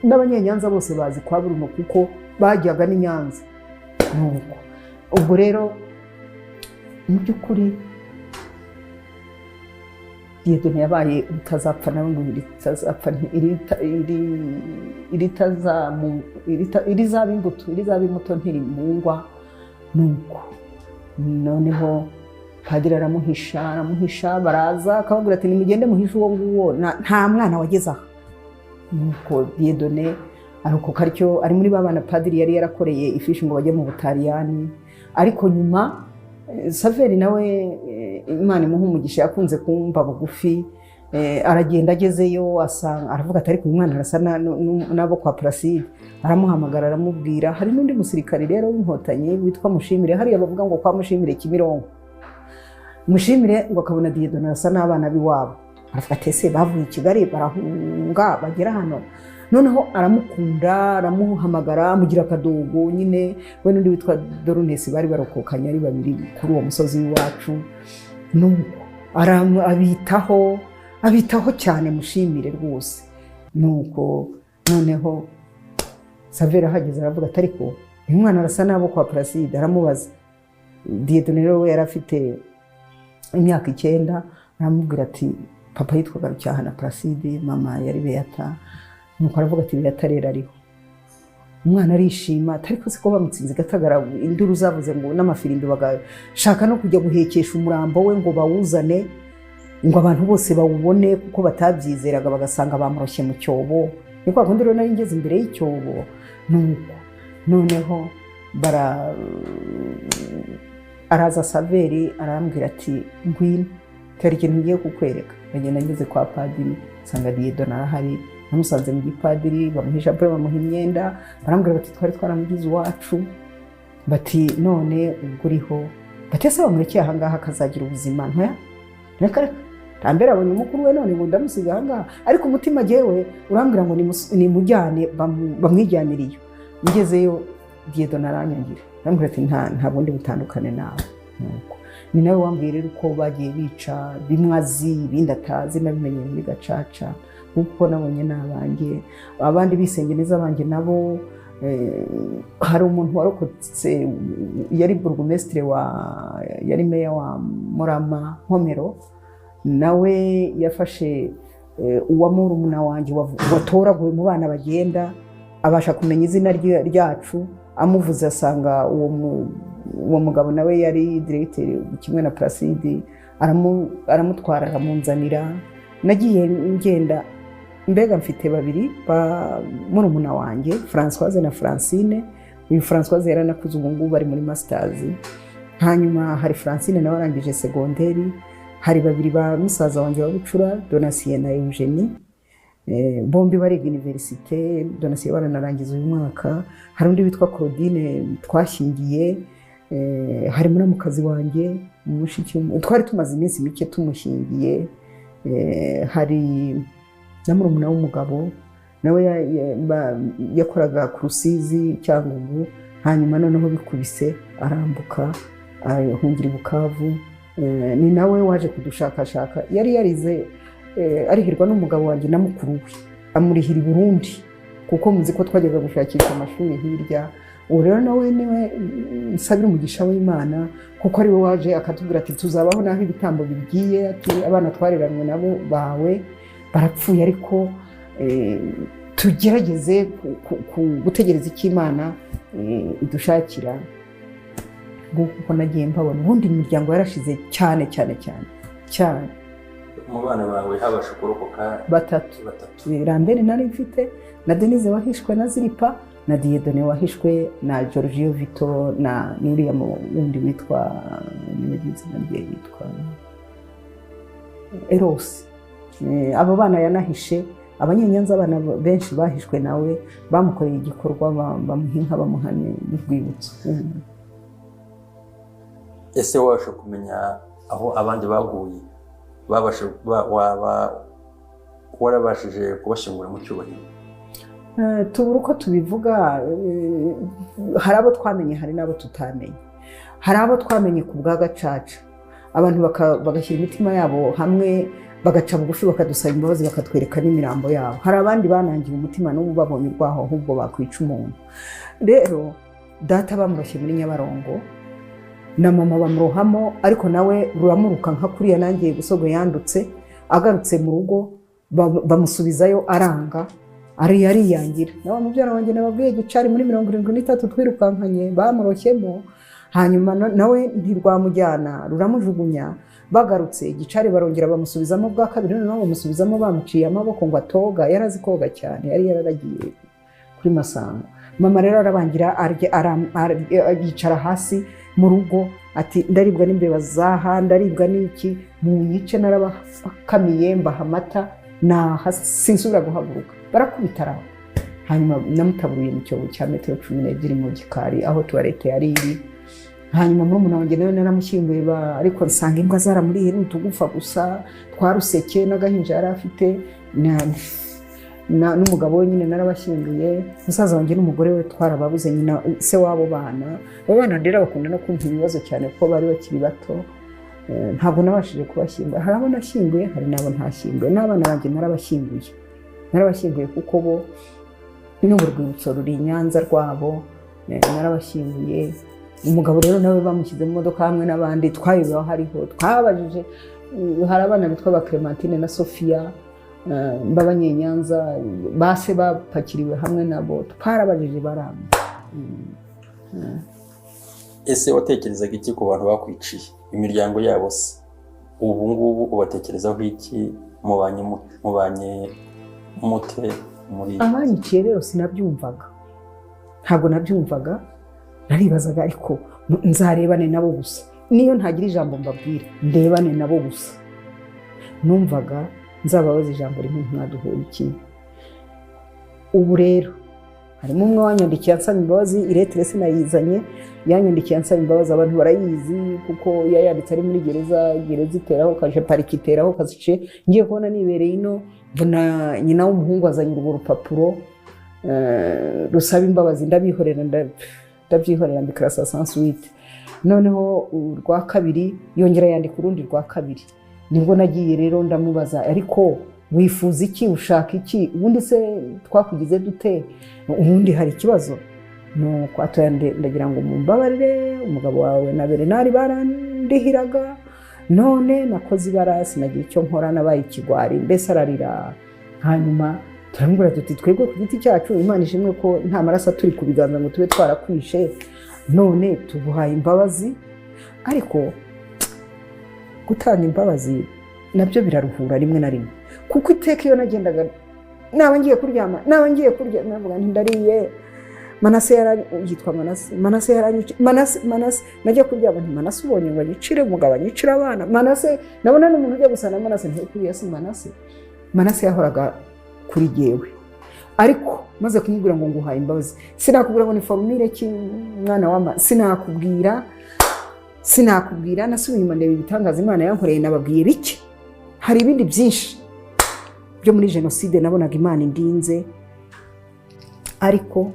N'abanyenyanza bose bazi kwa Bruno kuko bajyaga n'i Nyanza. Nuko ubwo rero mu by'ukuri Dieudonné yabaye utazapfa, nawe ngo irizaba imbuto ntirimungwa. Nuko noneho padiri aramuhisha, baraza akababwira ati nimugende muhishe uwo nguwo, nta mwana wageze aha. Nuko Dieudonné arokoka atyo, ari muri babana padiri yari yarakoreye ifishi ngo bajye mu Butaliyani. Ariko nyuma Saveri nawe Imana imuha umugisha, yakunze kumva bugufi. Aragenda agezeyo asanga, aravuga ati ariko uyu mwana arasa nabo kwa Placide. Aramuhamagara aramubwira. Hari n'undi musirikari rero w'inkotanyi witwa Mushimire, hariya bavuga ngo kwa Mushimire Kimironko. Mushimire ngo akabona Dieudonné arasa n'abana b'iwabo, aravuga ati ese bavuye i Kigali barahunga bagera hano. Noneho aramukunda, aramuhamagara, amugira akadogo nyine. We n'undi witwa Dorunesi bari barokokanye ari babiri kuri uwo musozi w'iwacu. Nuko abitaho cyane Mushimire rwose. Nuko noneho Saveri ahageze aravuga ati ariko uyu mwana arasa n'abo kwa Placide. Aramubaza. Dieudonné rero we yari afite imyaka 9, aramubwira ati papa yitwaga Rucyahana Placide, mama yari Beata. Nuko aravuga ati Beata rero ariho. Umwana arishima, ariko siko bamutsinze Gatagara, induru zavuze ngo n'amafirimbi bagashaka no kujya guhekesha umurambo we ngo bawuzane, ngo abantu bose bawubone, kuko batabyizeraga bagasanga bamuroshye mu cyobo. Niko akundi rero nari ngeze imbere y'icyobo. Nuko noneho araza Saveri arambwira ati ngwino. hari ikintu ngiye kukwereka. Bagenda ngeze kwa padiri nsanga Dieudonne arahari, namusanze mu gipadiri bamuhisha pe bamuha imyenda, barambwira bati twari twaramugize iwacu, bati none ubwo uriho, bati ese bamurekeye aha ngaha akazagira ubuzima ntoya, reka tambera abonye umukuru we none ngo ndamusiga aha ngaha, ariko umutima jewe urambwira ngo nimujyane bamwijyaniriye. Ngezeyo Dieudonne aranyangira, arambwira ati nta bundi butandukane nawe. Ni nawe wambwira rero uko bagiye bica bimwazi ibindi atazi nabimenye muri Gacaca, kuko nabonye n'abanjye abandi bisenge neza abanjye nabo. Hari umuntu warokotse yari burugumesitire yari meya wa Murama Nkomero, nawe yafashe uwa murumuna wanjye watoraguye mu bana bagenda, abasha kumenya izina ryacu, amuvuze asanga uwo mugabo nawe yari diregiteri kimwe na Placide, aramutwara aramunzanira. Nagiye ngenda mbega mfite babiri murumuna wanjye, Françoise na Francine. Uyu Françoise yaranakuze ubu ngubu bari muri masters. Hanyuma hari Francine nawe arangije segonderi. Hari babiri ba musaza wanjye wa Bucura, Donatien na Eugenie, bombi bariga universite. Donatien baranarangiza uyu mwaka. Hari undi witwa Claudine twashingiye, hari muramukazi wanjye umushiki, twari tumaze iminsi mike tumushingiye. Hari na murumuna w'umugabo nawe yakoraga ku Rusizi cyangwa ubu, hanyuma noneho bikubise arambuka ahungira i Bukavu. Ni nawe waje kudushakashaka, yari yarize arihirwa n'umugabo wanjye na mukuru we, amurihira i Burundi kuko muzi ko twajyaga gushakisha amashuri hirya. Ubu rero nawe niwe nsabira umugisha w'Imana, kuko ari we waje akatubwira ati tuzabaho naho ibitambo bigiye, ati abana twareranwe nabo bawe barapfuye, ariko tugerageze gutegereza icyo Imana idushakira. Kuko nagiye mbabona ubundi imiryango yarashize cyane cyane cyane cyane. Mu bana bawe habasha kurokoka batatu. Rambere nari mfite, na Denise wahishwe na Ziripa, na Dieudonne wahishwe na Giorgio Vito, na n'uriya wundi witwa Eros. Abo bana yanahishe, abanyenyanza abana benshi bahishwe nawe, bamukoreye igikorwa bamuha inka bamuhane n'urwibutso. Ese wabasha kumenya aho abandi baguye, warabashije kubashyingura mu cyubahiro? Tubura uko tubivuga, hari abo twamenye hari n'abo tutamenye. Hari abo twamenye ku bwa Gacaca, abantu bagashyira imitima yabo hamwe, bagaca bugufi bakadusaba imbabazi bakatwereka n'imirambo yabo. Hari abandi banangiye umutima n'ubu babonye urwaho ahubwo bakwica umuntu. Rero data bamurashye muri Nyabarongo, na mama bamurohamo, ariko nawe ruramuruka nka kuriya nangiye gusogo yandutse. Agarutse mu rugo bamusubizayo aranga, ariyangira. Nawe mubyara wanjye nababwiye Gicari muri 73 twirukankanye bamuroshyemo, hanyuma nawe ntirwamujyana ruramujugunya. Bagarutse Gicari barongera bamusubizamo bwa kabiri, none bamusubizamo bamuciye amaboko ngo atoga, yarazi koga cyane, yari yararagiye kuri Masanga. Mama rero arabangira yicara hasi mu rugo ati ndaribwa n'imbeba zaha, ndaribwa n'iki, munyice narabakamiye mbaha amata na sinsubira guhaguruka. Barakubitaraho. Hanyuma namutaburuye mu cyobo cya metero 12 mu Gikari aho tuwarete yari iri. Hanyuma murumuna wanjye nawe naramushyinguye, ariko nsanga imbwa zaramuriye n'utugufa gusa, twaruseke n'agahinja yari afite, n'umugabo we nyine narabashyinguye. Musaza wanjye n'umugore we twarababuze, nyina se wabo bana. Abo bana rero bakunda no kumva ibibazo cyane kuko bari bakiri bato. Ntabwo nabashije kubashyingura. Hari abo nashyinguye, hari n'abo ntashyinguye. N'abana banjye narabashyinguye kuko bo n'urwibutso ruri i Nyanza rwabo, narabashyinguye. Umugabo rero nawe bamushyize mu modoka hamwe n'abandi, twayobeho hariho twabajije. Hari abana bitwa ba Clementine na Sofia b'abanyenyanza, base bapakiriwe hamwe nabo, twarabajije baramba. Ese watekerezaga iki ku bantu bakwiciye imiryango yabo se? Ubu ngubu ubatekerezaho iki? Mubanye mute muri abanyiciye? Rero sinabyumvaga, ntabwo nabyumvaga. Naribazaga ariko nzarebane nabo gusa, niyo ntagira ijambo mbabwira ndebane nabo gusa. numvaga nzababaza ijambo rimwe mwaduhuye iki. Ubu rero harimo umwe wanyandikiye ansaba imbabazi, iretire sinayizanye, yanyandikiye ansaba imbabazi, abantu barayizi kuko yayanditse ari muri gereza iteraho kaje, pariki iteraho kazice. Ngiye kubona nibereye ino mbona nyina w'umuhungu azanye urwo rupapuro rusaba imbabazi, ndabyihorera mbikirasa sans suite. Noneho urwa kabiri yongera yandika urundi rwa kabiri. Nibwo nagiye rero ndamubaza, ariko wifuza iki, ushaka iki, ubundi se twakugize dute, ubundi hari ikibazo? Nuko atoya ndagira ngo mumbabarire, umugabo wawe na Bernard barandihiraga, none nakoze ibara sinagira icyo nkora, nabaye ikigwari, mbese ararira. Hanyuma turamubwira tuti twebwe ku giti cyacu Imana ishimwe ko nta maraso turi ku biganza ngo tube twarakwishe, none tuguhaye imbabazi, ariko gutanga imbabazi nabyo biraruhura rimwe na rimwe, kuko iteka iyo nagendaga naba ngiye kuryama, naba ngiye kurya, navuga nti ndariye, Manase yitwa Manase yaranyica, Manase najya kuryama nti Manase ubonye ngo anyicire, umugabo anyicira abana, Manase nabona n'umuntu ujya gusa na Manase ntikuriye si Manase yahoraga kuri jyewe. Ariko maze kumubwira ngo nguhaye imbabazi, sinakubwira ngo ni formule ki mwana wama, sinakubwira nasubiye inyuma ndeba ibitangaza Imana yankoreye, nababwiye bike. Hari ibindi byinshi byo muri jenoside nabonaga Imana indinze, ariko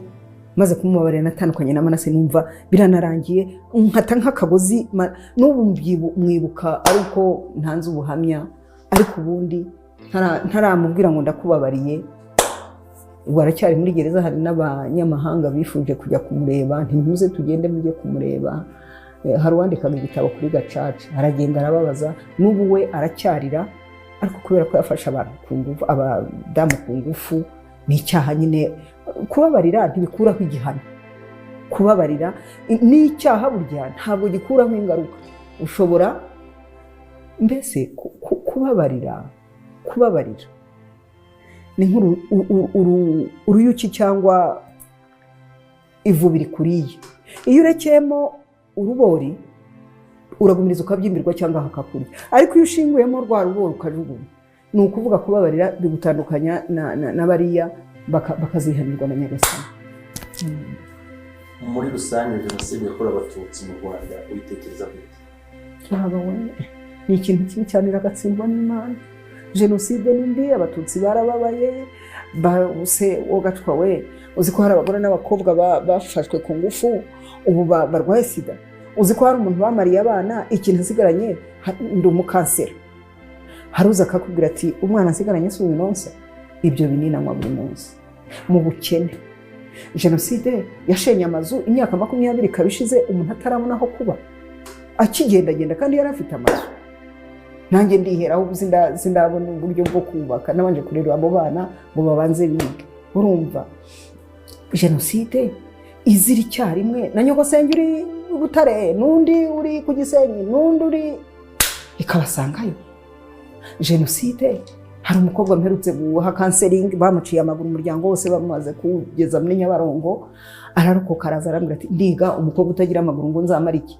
maze kumubabarira natandukanye na Manase numva biranarangiye, nkata nk'akagozi. N'ubu mwibuka ariko ntanze ubuhamya, ariko ubundi ntaramubwira ngo ndakubabariye. Ubu aracyari muri gereza, hari n'abanyamahanga bifuje kujya kumureba, ntimuze tugende mujye kumureba. Hari uwandikaga igitabo kuri Gacaca, aragenda arababaza, n'ubu we aracyarira, ariko kubera ko yafashe abantu ku ngufu, abadamu ku ngufu, ni icyaha nyine. Kubabarira ntibikuraho igihano, kubabarira ni icyaha burya, ntabwo gikuraho ingaruka. Ushobora mbese kubabarira ni nk'uruyuki cyangwa ivu biri kuriye. Iyo urekeyemo urubori uragumiriza ukabyimbirwa cyangwa hakakurya, ariko iyo ushinguyemo rwa rubori ukajugunya, ni ukuvuga kubabarira bigutandukanya na bariya bakazihanirwa na Nyagasani. Muri rusange jenoside yakorewe Abatutsi mu Rwanda uyitekereza gute? Ni ikintu kibi cyane iragatsindwa n'Imana. Jenoside ni mbi, Abatutsi barababaye, bose wogatwa we, uzi ko hari abagore n'abakobwa bafashwe ku ngufu ubu barwaye sida, uzi ko hari umuntu bamariye abana, ikintu asigaranye ndi umukansera, haruza akakubwira ati umwana asigaranye si ubinonsa. Ibyo binini anywa buri munsi mu bukene. Jenoside yashenye amazu imyaka 20 kabishize, umuntu atarabona aho kuba, akigendagenda kandi yari afite amazu. Nanjye ndiheraho ubu sindabona uburyo bwo kubaka, nabanje kurera abo bana ngo babanze bige. Urumva jenoside izira icyarimwe, na nyogosenge uri Butare, n'undi uri ku Gisenyi, n'undi uri ikabasangayo. Jenoside hari umukobwa mperutse guha counseling, bamuciye amaguru umuryango wose, bamaze kugeza muri Nyabarongo, ararokoka araza arambwira ati ndiga umukobwa utagira amaguru ngo nzamara iki.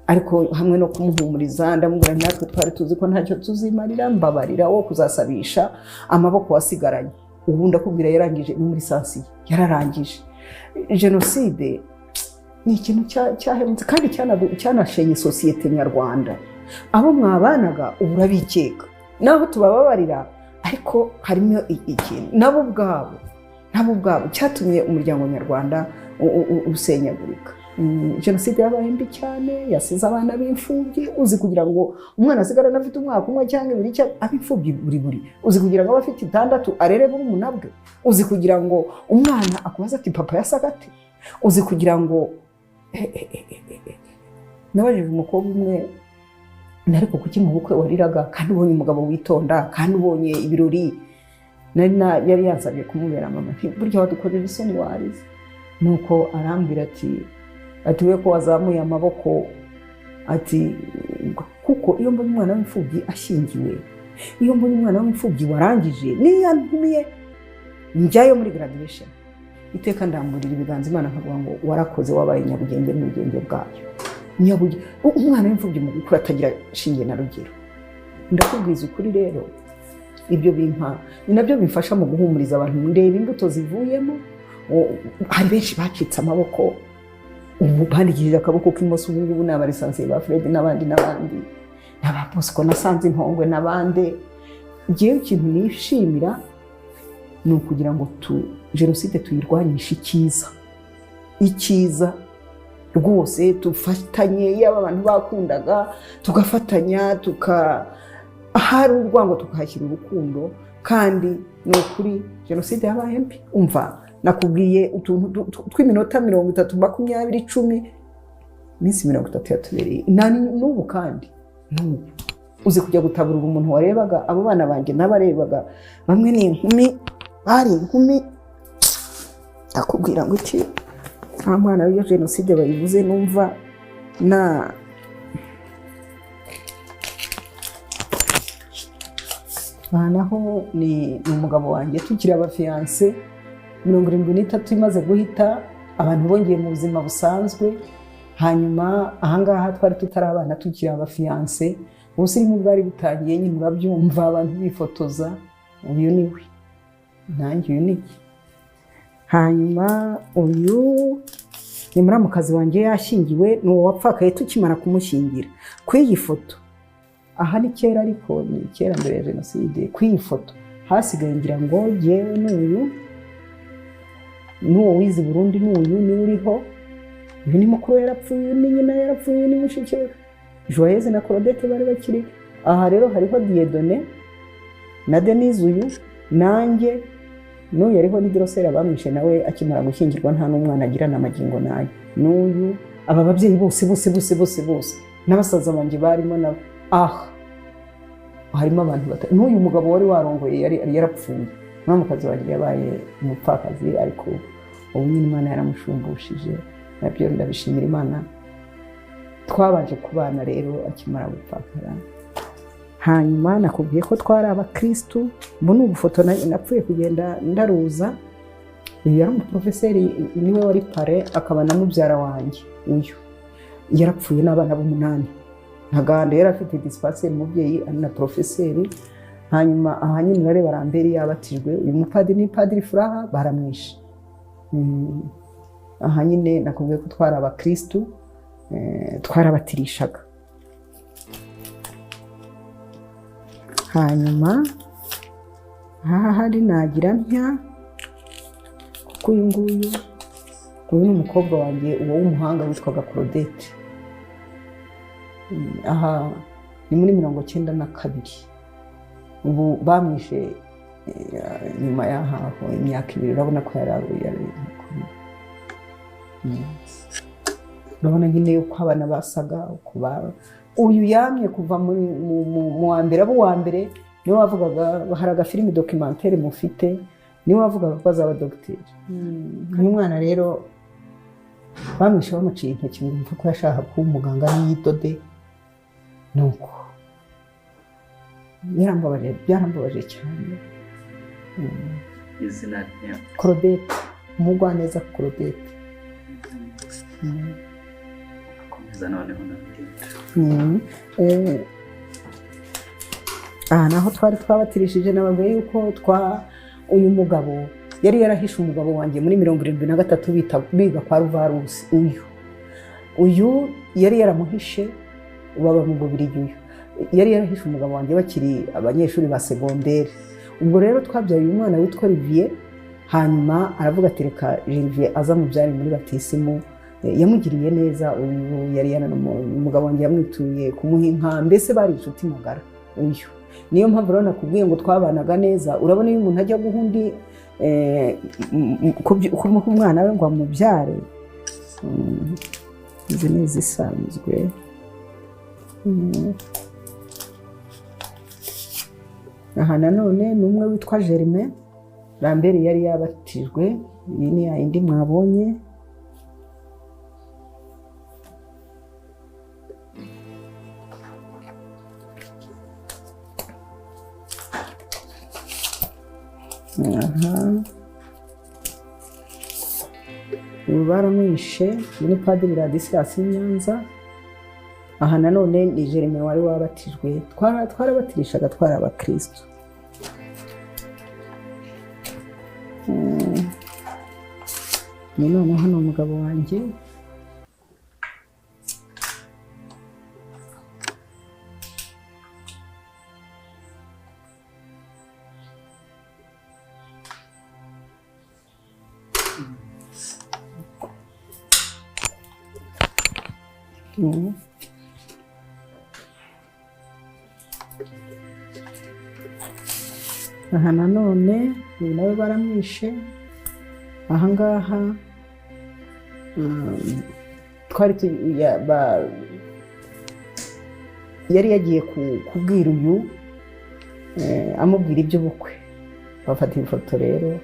Ariko hamwe no kumuhumuriza ndamubwira natwe twari tuzi ko ntacyo tuzimarira, mbabarira wo kuzasabisha amaboko wasigaranye. Ubu ndakubwira yarangije muri sansi, yararangije. Jenoside ni ikintu cyahemutse kandi cyanashenye sosiyete nyarwanda. Abo mwabanaga urabikeka, naho tubababarira, ariko harimo ikintu nabo ubwabo cyatumye umuryango nyarwanda usenyagurika. Jenoside yabaye mbi cyane, yasize abana b'imfubyi. Uzi kugira ngo umwana asigarane afite umwaka umwe cyangwa ibiri cyangwa ab'imfubyi buri, uzi kugira ngo abafite 6 arere burumuna bwe, uzi kugira ngo umwana akubaza ati papa yasaga ate, uzi kugira ngo nabajije umukobwa umwe, ariko kuki mu bukwe wariraga kandi ubonye umugabo witonda kandi ubonye ibirori? Yari yansabye kumubera mama, burya wadukorera isoni warize. Nuko arambwira ati we ko wazamuye amaboko, ati kuko iyo mbonye umwana w'imfubyi ashyingiwe, iyo mbonye umwana w'imfubyi warangije, niyantumiye njyayo muri graduation, iteka ndamburira ibiganza Imana nkavuga ngo warakoze, wabaye nyabugenge n'ubugenge bwayo. Umwana w'imfubyi mu gukura atagira shinge na rugero. ndakubwiza ukuri rero ibyo bimpa ni nabyo bimfasha mu guhumuriza abantu, ndeba imbuto zivuyemo. Hari benshi bacitse amaboko, ubu bandikishije akaboko k'imoso, ubu ngubu ni abalisansiye ba Fred n'abandi n'aba Bosco nasanze Intongwe n'abandi. Ngewe ikintu nishimira ni ukugira ngo jenoside tuyirwanyishe icyiza rwose, tufatanye, yaba abantu bakundaga tugafatanya, ahari urwango tukahashyira urukundo. Kandi ni ukuri jenoside yabaye mbi. Umva, nakubwiye utuntu tw'iminota 30, 20, 10, iminsi 30 yatubereye n'ubu. Kandi n'ubu uzi kujya gutaburura umuntu warebaga, abo bana banjye n'abarebaga bamwe ni inkumi, bari inkumi, akubwira ngo iki nta mwana w'iyo jenoside bayivuze numva naho ni umugabo wanjye tukiri abafiyanse 73 imaze guhita, abantu bongeye mu buzima busanzwe. Hanyuma ahangaha twari tutari abana tukiri abafiyanse, ubusirimu bwari butangiye, nyine urabyumva, abantu bifotoza. Uyu ni we, nanjye uyu ni. Hanyuma uyu ni muramukazi wanjye yashyingiwe, ni uwo wapfakaye tukimara kumushyingira. Kuri iyi foto, aha ni kera ariko ni kera mbere ya jenoside. Kuri iyi foto hasigaye ngira ngo jyewe n'uwo wize Burundi, n'uyu niwe uriho. Uyu ni mukuru yarapfuye, uyu ni nyina yarapfuye, uyu ni mushiki we. Joyeuse na Claudette bari bakiri. Aha rero hariho Dieudonné na Denise, uyu nanjye, n'uyu yariho ni Drosera bamwishe nawe akimara gushyingirwa, nta n'umwana agira n'amagingo nayo. N'uyu, aba babyeyi bose n'abasaza banjye barimo nabo. Harimo abantu batatu. N'uyu mugabo wari warongoye yari yarapfuye, muramukazi wanjye yabaye umupfakazi, ariko ubu nyine Imana yaramushumbishije, nabyo ndabishimira Imana. Twabanje kubana rero akimara gupfakara. Hanyuma nakubwiye ko twari abakristu. Ubu ni ubufoto napfuye kugenda ndaruza. Uyu yari umuprofeseri, niwe wari pare, akaba na mubyara wanjye. Uyu yarapfuye n'abana b'8. Ntaganda yari afite dispenseri, umubyeyi ari na profeseri. Hanyuma aha nyine nare barambere yabatijwe. Uyu mupadiri ni Padiri Furaha, baramwishe. Aha nyine nakubwiye ko twari abakristu, twarabatirishaga. Hanyuma aha hari nagira ntya, kuko uyu ni umukobwa wanjye, uwo w'umuhanga witwaga Claudette. Aha ni muri 92. Ubu bamwishe nyuma y'aho imyaka 2. Urabona ko yari urabona nyine yuko abana basaga uko uyu yamye kuva mu wa mbere. Abo wa mbere niwe wavugaga, hari agafilimi documentaire mufite, niwe wavugaga ko azaba dogiteri. Uyu mwana rero bamwishe bamuciye intoki, ngo ko yashaka kuba umuganga n'iyidode. Nuko byarambabaje cyane. Izina rye Claudette, umugwaneza Claudette. Akomeza noneho naho twari twabatirishije, nababwiye yuko uyu mugabo yari yarahishe umugabo wanjye muri 73 biga kwa Ruvarusi. Uyu yari yaramuhishe, baba mu Bubiligi. Uyu yari yarahishe umugabo wanjye bakiri abanyeshuri ba segonderi. Ubwo rero twabyaye uyu mwana witwa Olivier. Hanyuma aravuga ati reka Olivier aza mubyari muri batisimu. Yamugiriye neza. Uyu yari umugabo wanjye yamwituye kumuha inka, mbese bari inshuti magara. Uyu niyo mpamvu rero nakubwiye ngo twabanaga neza. Urabona iyo umuntu ajya guha undi kumuha umwana we ngo amubyare, izi ni izisanzwe. Aha nanone ni umwe witwa Germain Lambert, yari yabatijwe. Iyi ni yindi mwabonye. Ubu baramwishe. Uyu ni Padiri Ladislas Nyanza. aha nanone ni Jeremy wari wabatijwe, twarabatirishaga twari abakristo. Ni none hano umugabo wanjye. Aha nanone uyu nawe baramwishe. Ahangaha yari yagiye kubwira uyu amubwira iby'ubukwe, bafata ifoto rero.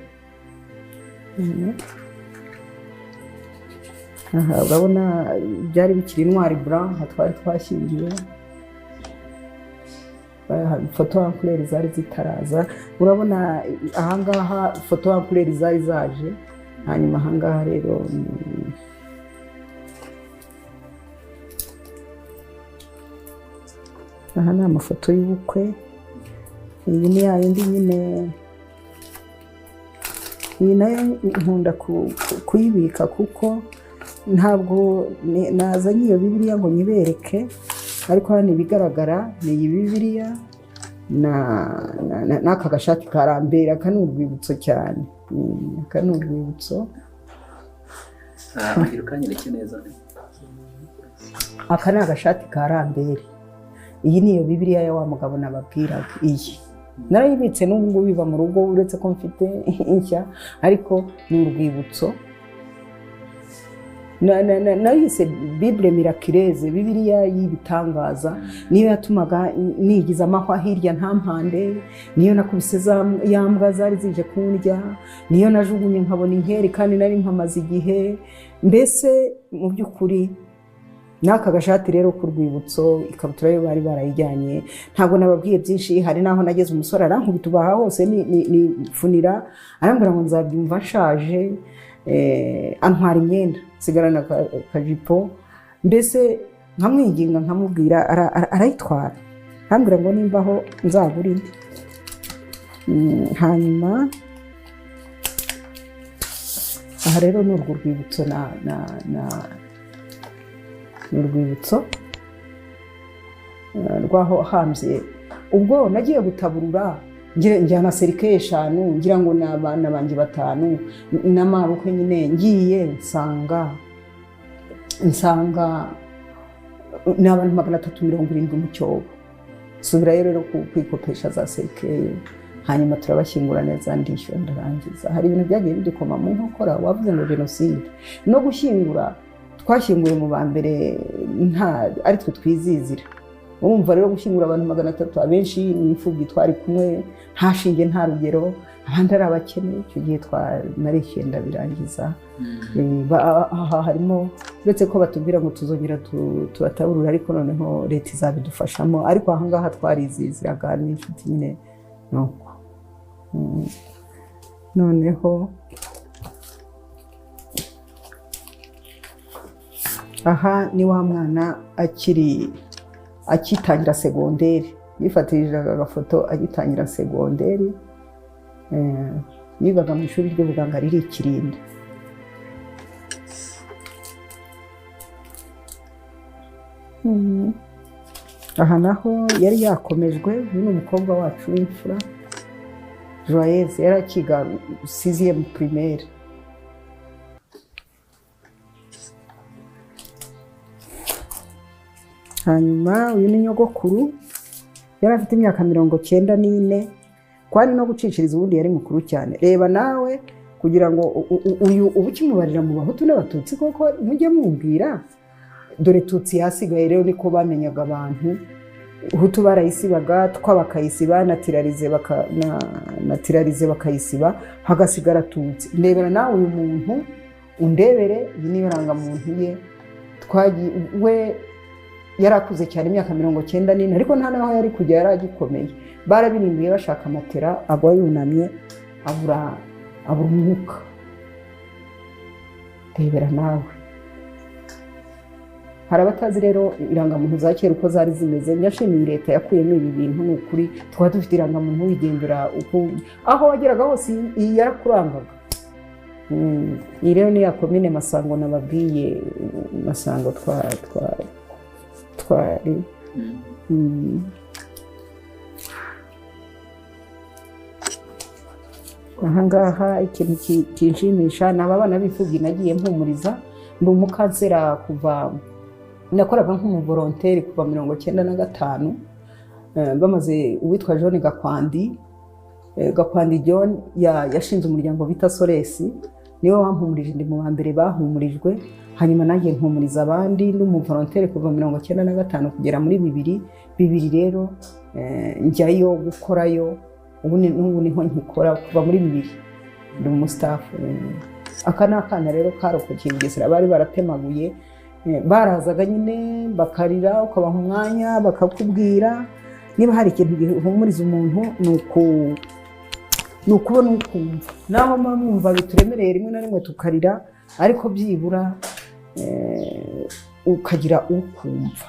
Aha urabona byari bikiri Intwari Blanc, twari twashyingiwe. Foto ampuleri zari zitaraza, urabona ahangaha foto ampuleri zari zaje. Hanyuma ahangaha rero aha ni amafoto y'ubukwe. Iyi ni yayindi nyine, iyi nayo nkunda kuyibika kuko ntabwo nazanye iyo Bibiliya ngo nyibereke, ariko hano ibigaragara ni iyi Bibiliya n'aka gashati karambera. Aka ni urwibutso cyane, aka ni urwibutso. Aka ni agashati karambere. Iyi ni iyo Bibiliya ya wa mugabo nababwiraga. Iyi narayibitse n'ubu ngubu biva mu rugo, uretse ko mfite inshya, ariko ni urwibutso. Nayise Bible Miraculeuse, Bibiliya y'ibitangaza. Niyo yatumaga nigiza amahwa hirya nta mpande, niyo nakubise ya mbwa zari zije kundya, niyo najugunye nkabona inkeri kandi nari mpamaze igihe. Mbese mu by'ukuri n'aka gashati rero ku rwibutso, ikabutura yo bari barayijyanye. Ntabwo nababwiye byinshi, hari naho nageze umusore arankubita ubaha hose nifunira, arambwira ngo nzabyumva nshaje. Antwara imyenda, sigarana akajipo. Mbese nkamwinginga nkamubwira, arayitwara. Arambwira ngo nimbaho nzagura indi. Hanyuma aha rero ni urwo rwibutso ni urwibutso rwaho hambye. Ubwo nagiye gutaburura njyana serike 5, ngira ngo n'abana banjye 5 n'amabukwe nyine. Ngiye nsanga n'abantu 370 mu cyobo. Subirayo rero kwikopesha za serike, hanyuma turabashyingura neza, ndishyura ndarangiza. Hari ibintu byagiye bidukoma mu nkokora, wavuze ngo jenoside no gushyingura. Twashyinguye mu ba mbere, ari twe twizizira. Urumva rero gushyingura abantu 300, abenshi ni imfubyi twari kumwe, nta shinge nta rugero, abandi ari abakene. Icyo gihe twanarishye ndabirangiza. Aha harimo, uretse ko batubwira ngo tuzongera tubataburura, ariko noneho leta izabidufashamo. Ariko ahangaha twariziziraga n'inshuti nyine nuko. Noneho aha ni wa mwana akitangira segonderi, yifatirije agafoto agitangira segonderi. Yigaga mu ishuri ry'ubuganga riri Kirinda. Aha naho yari yakomejwe. Uyu ni umukobwa wacu w'imfura, Joyeuse, yari akiga 6e primaire. Hanyuma uyu ni nyogokuru, yari afite imyaka 94. Kwari no guciciriza, ubundi yari mukuru cyane. Reba nawe kugira ngo uyu ubukimubarira mu Bahutu n'Abatutsi koko mujye mumbwira. Dore Tutsi yasigaye rero niko bamenyaga abantu. Hutu barayisibaga, twabakayisiba, natirarize bakayisiba, hagasigara Tutsi. Ndebera nawe uyu muntu, undebere. Iyi niyo rangamuntu ye. We yarakuze cyane, imyaka 94, ariko nta naho yari kujya, yari agikomeye. Barabirimbiye bashaka matera, agwa yunamye, abura umwuka. Ndebera nawe. hari abatazi rero irangamuntu za kera uko zari zimeze. Nyashimiye leta yakuyemo ibi bintu, ni ukuri twaba dufite irangamuntu wigendera uko aho wageraga hose iyi yarakurangaga. Iyi rero ni ya komine Masango nababwiye, Masango twari ahangaha. Ikintu kinshimisha ni aba bana b'imfubyi nagiye mpumuriza. Ndi umukansera kuva nakoraga nk'umuvolonteri kuva 1995, bamaze uwitwa John Gakwandi John yashinze umuryango bita Solesi, niwe wampumurije, ndi mu ba mbere bahumurijwe. Hanyuma nanjye mpumuriza abandi, ndi umuvolonteri kuva 1995 kugera muri 2000 rero njyayo gukorayo. Ubu niho nkikora kuva muri 2000, ndi umustafu. Aka ni akana rero karokokeye Bugesera, bari baratemaguye, barazaga nyine bakarira, ukabaha umwanya bakakubwira. Niba hari ikintu gihumuriza umuntu ni ukubona ukumva. Naho mwumva bituremereye rimwe na rimwe tukarira, ariko byibura ukagira ukumva.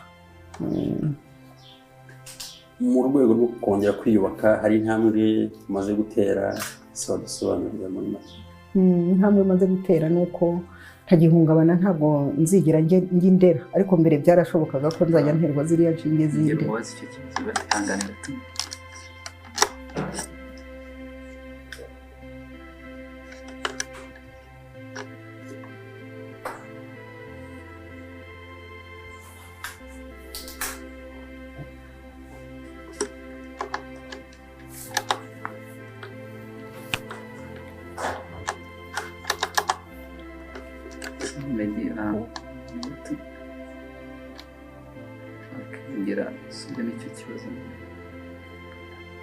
Mu rwego rwo kongera kwiyubaka, hari intambwe umaze gutera, ese wadusobanurira muri make? Intambwe maze gutera ni uko ntagihungabana, ntabwo nzigera njya indera, ariko mbere byarashobokaga ko nzajya nterwa ziriya nshinge zindi.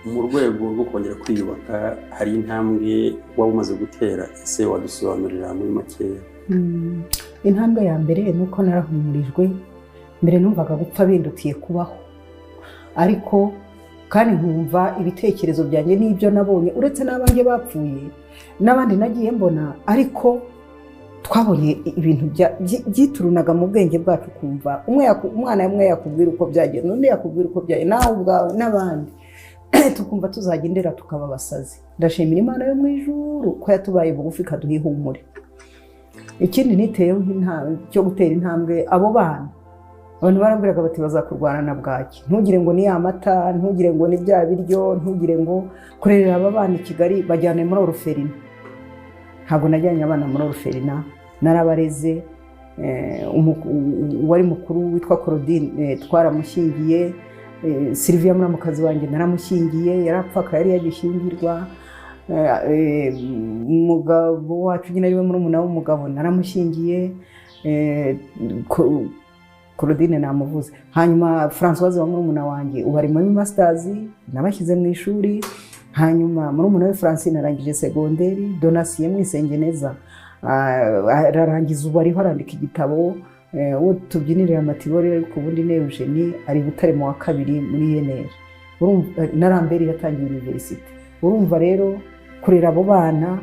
Mu rwego rwo kongera kwiyubaka, hari intambwe waba umaze gutera, ese wadusobanurira muri makeya? Intambwe ya mbere ni uko narahumurijwe. Mbere numvaga gupfa bindutiye kubaho, ariko kandi nkumva ibitekerezo byanjye n'ibyo nabonye, uretse n'abanjye bapfuye n'abandi nagiye mbona, ariko twabonye ibintu byiturunaga mu bwenge bwacu, kumva umwana umwe yakubwira uko byagenze, undi yakubwira uko byagenze, nawe ubwawe n'abandi, tukumva tuzagendera tukaba abasazi. Ndashimira Imana yo mu ijuru ko yatubaye bugufi ikaduha ihumure. Ikindi niteyeho cyo gutera intambwe, abo bana abantu barambwiraga bati bazakurwana na bwaki, ntugire ngo ni amata, ntugire ngo ni bya biryo, ntugire ngo kurerera aba bana i Kigali bajyane muri Oruferina. Ntabwo najyanye abana muri Oruferina, narabareze. Uwari mukuru witwa Claudine twaramushyingiye, Sylvia muramukazi wanjye naramushyingiye, yarapfaka yari yagishyingirwa. Umugabo wacu nyine ariwe murumuna w'umugabo naramushyingiye, Claudine namuvuze. Hanyuma Françoise wa murumuna wanjye ubu ari muri masters, nabashyize mu ishuri. Hanyuma murumuna we Francine arangije segonderi, Donatien Mwisengeneza ararangiza, ubu ariho arandika igitabo, uwo tubyinirira amatibori, ariko ubundi ne Eugenie ari Butare mu wa 2 muri ENR. Urumva narambere yatangiye university. Urumva rero kurera abo bana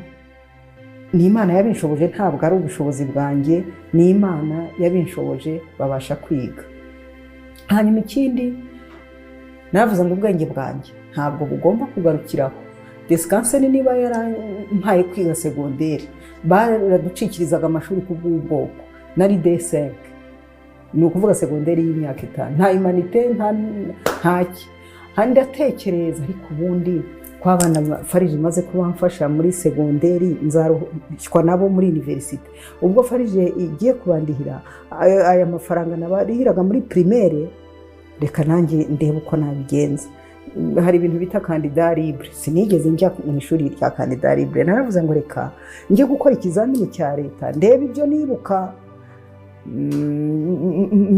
ni Imana yabinshoboje, ntabwo ari ubushobozi bwanjye, ni Imana yabinshoboje babasha kwiga. Hanyuma ikindi navuze ngo ubwenge bwanjye ntabwo bugomba kugarukiraho. Descanseni niba yarampaye kwiga segonderi, baraducikirizaga amashuri ku bw'ubwoko, nari D5, ni ukuvuga segonderi y'imyaka 5, nta humanité ntaki. Handi ndatekereza, ariko ubundi kwa bana Farije maze kubamfasha muri segonderi, nzarushwa nabo muri university. Ubwo Farije igiye kubandihira aya mafaranga nabarihiraga muri primaire, reka nanjye ndebe uko nabigenza. Hari ibintu bita candidat libre, sinigeze njya mu ishuri rya candidat libre. Naravuze ngo reka njye gukora ikizamini cya leta, ndebe ibyo nibuka,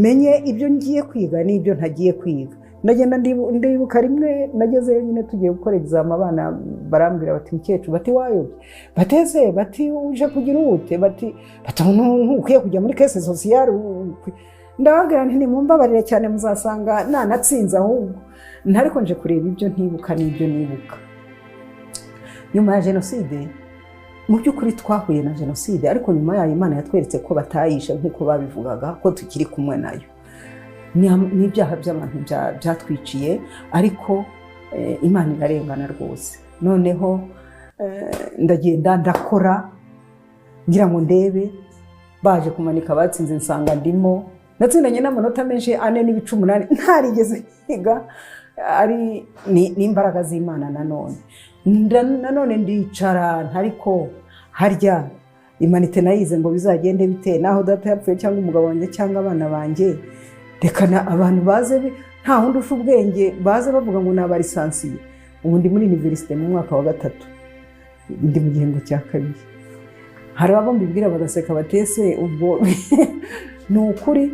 menye ibyo ngiye kwiga n'ibyo ntagiye kwiga. Ndagenda ndibuka rimwe nageze nyine tugiye gukora exam, abana barambwira bati mukecuru, bati wayobye, bateze, bati uje kugira ute, bati ntukwiye kujya muri caisse sociale. Ndababwira nti nimumbabarire cyane, muzasanga nanatsinze ahubwo. Ntariko nje kureba ibyo ntibuka n'ibyo nibuka. Nyuma ya jenoside mu by'ukuri twahuye na jenoside ariko nyuma yayo Imana yatweretse ko batayishe nk'uko babivugaga ko tukiri kumwe nayo. N'ibyaha by'abantu byatwiciye ariko Imana irarengana rwose. Noneho ndagenda ndakora ngira ngo ndebe, baje kumanika batsinze nsanga ndimo, natsindanye n'amanota menshi 4.8 ntarigeze higa, ari n'imbaraga z'Imana. Nanone ndicara ntariko harya imanite nayize ngo bizagende bite naho data yapfuye cyangwa umugabo wanjye cyangwa abana banjye, rekana abantu baze nta hundi ufite ubwenge baze bavuga ngo naba lisansiye. Ubu ndi muri universite mu mwaka wa 3, ndi mu gihembwe cya 2. Hari abo mbibwira bagaseka batese ubwo ni ukuri.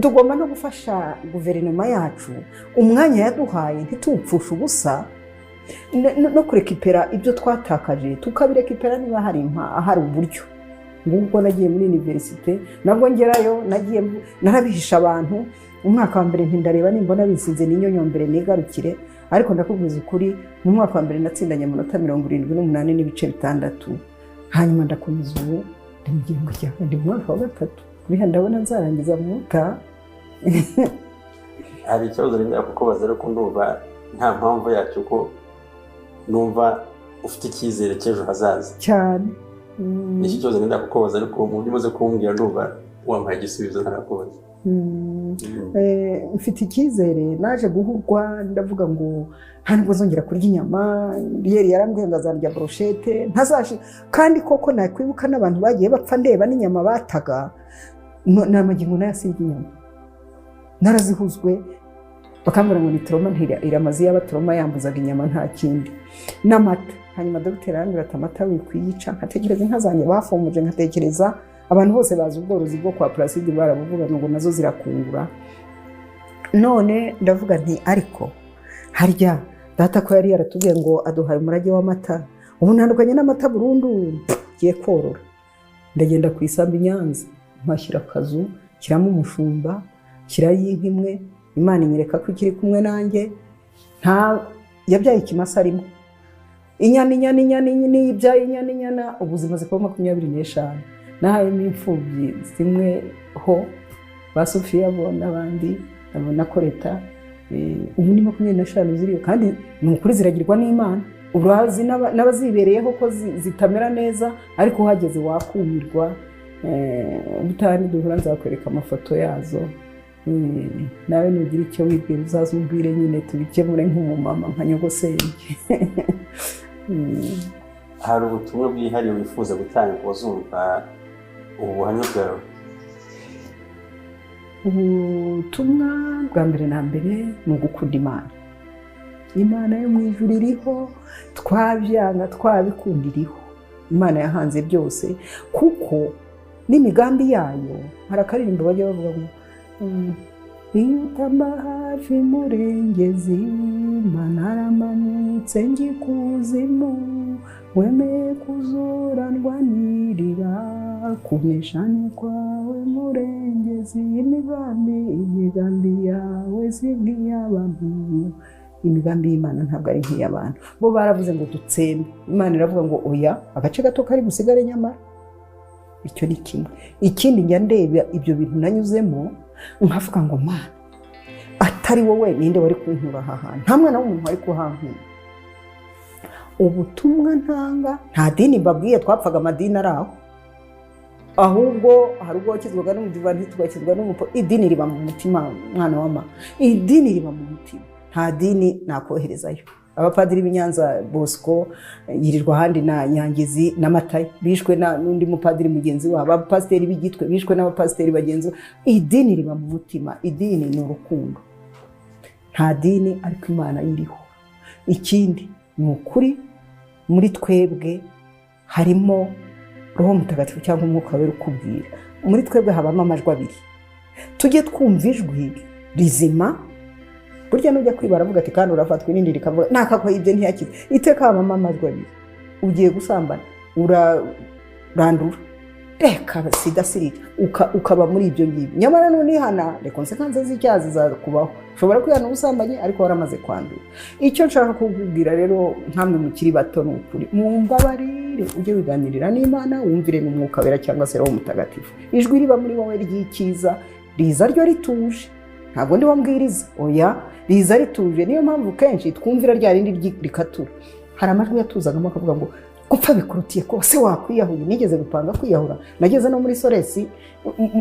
Tugomba no gufasha guverinoma yacu, umwanya yaduhaye ntitupfusha ubusa, no kurekipera ibyo twatakaje tukabirekipera niba hari uburyo. Ngubwo nagiye muri universite, nabwo ngerayo narabihisha abantu. Umwaka wa mbere ntindareba nimbona bisinze n'inyonyo mbere nigarukire, ariko ndakubwiza ukuri mu mwaka wa mbere natsindanye amanota 78.6. Hanyuma ndakomeza ubu ndi mu gihembwe cya 2 mu mwaka wa 3. Biha ndabona nzarangiza mwuka. Hari ikibazo rero kukubaza ariko ndumva nta mpamvu yacyo ko numva ufite icyizere cy'ejo hazaza cyane. Iki kibazo rero kukubaza ariko mu buryo umaze kumbwira ndumva wampaye igisubizo ntarakubaza. Mfite icyizere, naje guhurwa ndavuga ngo nta nubwo zongera kurya inyama. Yeri yarambwiye ngo azarya brochette ntazashi, kandi koko nakwibuka n'abantu bagiye bapfa ndeba n'inyama bataga n'amagingo nayasirya inyama. Narazihuzwe bakambura ngo ni trauma iramazi y'abatrauma yambuzaga inyama nta kindi n'amata. Hanyuma dogiteri arambwira ati amata wikwiyica. Nkatekereza nkazanye bafomuje, nkatekereza abantu bose bazi ubworozi bwo kwa Placide barabuvuga ngo nazo zirakungura. None ndavuga nti ariko harya data ko yari yaratubwiye ngo aduhaye umurage w'amata, ubu ntandukanye n'amata burundu giye korora. Ndagenda ku isambu i Nyanza mpashyira akazu kiramo umushumba, kirayinka imwe. Imana inyereka ko ikiri kumwe nanjye. Nta yabyaye ikimasa rimwe, inyana ibyaye inyana. Ubuzima zikaba 25. Nahayemo imfubyi zimwe ho ba Sofia bo n'abandi abona ko leta ubu ni 25 ziriyo, kandi ni ukuri ziragirwa n'Imana. Urazi n'abazibereyeho ko zitamera neza, ariko hageze wakumirwa. Ubutani duhura nzakwereka amafoto yazo. Nawe nugira icyo wibwira uzazumbwire nyine tubikemure nk'umumama nka nyogosenge. Hari ubutumwa bwihariye wifuza gutanga ku bazumva ubuhamya bwawe? Ubutumwa bwa mbere na mbere ni ugukunda Imana. Imana yo mu ijuru iriho, twabyanga twabikunda iriho. Imana yahanze byose kuko n'imigambi yayo. Hari akaririmbo bajya bavuga ngo iyo utamba hafi murengezi, Imana aramanutse ngikuzimu, wemeye kuzuranwanirira, kumeshani kwawe murengezi, imigambi yawe si nk'iy'abantu. Imigambi y'Imana ntabwo ari nk'iy'abantu. Bo baravuze ngo dutsembe, Imana iravuga ngo oya, agace gato kari busigare nyamara. Icyo ni kimwe. Ikindi njya ndeba ibyo bintu nanyuzemo nkavuga ngo Mana, atari wowe ninde wari kunkura aha hantu? Nta mwana w'umuntu wari kuhankura. Ubutumwa ntanga nta dini mbabwiye, twapfaga amadini ari aho, ahubwo hari ubwo wakizwaga n'umudivantiste tugakizwa n'umupo. Idini riba mu mutima mwana w'ama, idini riba mu mutima. Nta dini nakoherezayo. Abapadiri b'Inyanza Bosco yirirwa handi na Nyangizi na Matayo bishwe n'undi mupadiri mugenzi wabo. Abapasiteri b'Igitwe bishwe n'abapasiteri bagenzi. Idini riba mu mutima. Idini ni urukundo. Nta dini ariko Imana iriho. Ikindi ni ukuri muri twebwe harimo Roho Mutagatifu cyangwa umwuka wera ukubwira. Muri twebwe habamo amajwi abiri. Tujye twumva ijwi rizima. Burya nujya kwibara avuga ati kandi urafatwa n'indi rikavuga nakako ibyo ntiyakize. Iteka habamo amajwi abiri. Ugiye gusambana urandura reka sida sirira ukaba muri ibyo ngibyo. Nyamara nunihana konsekansi z'icyaha zizakubaho. Ushobora kwihana ubusambanyi ariko waramaze kwandura. Icyo nshaka kukubwira rero nkamwe mukiri bato ni ukuri, mumbabarire ujye wiganirira n'Imana, wumvire n'Umwuka Wera cyangwa se Roho Mutagatifu. Ijwi riba muri wowe ry'icyiza riza ryo rituje, ntabwo ndi wambwiriza, oya, riza rituje. Niyo mpamvu kenshi twumvira rya rindi rikatura. Hari amajwi yatuzagamo akavuga ngo gupfa bikurutiye ko se wakwiyahuye. Nigeze gupanga kwiyahura, nageze no muri Soresi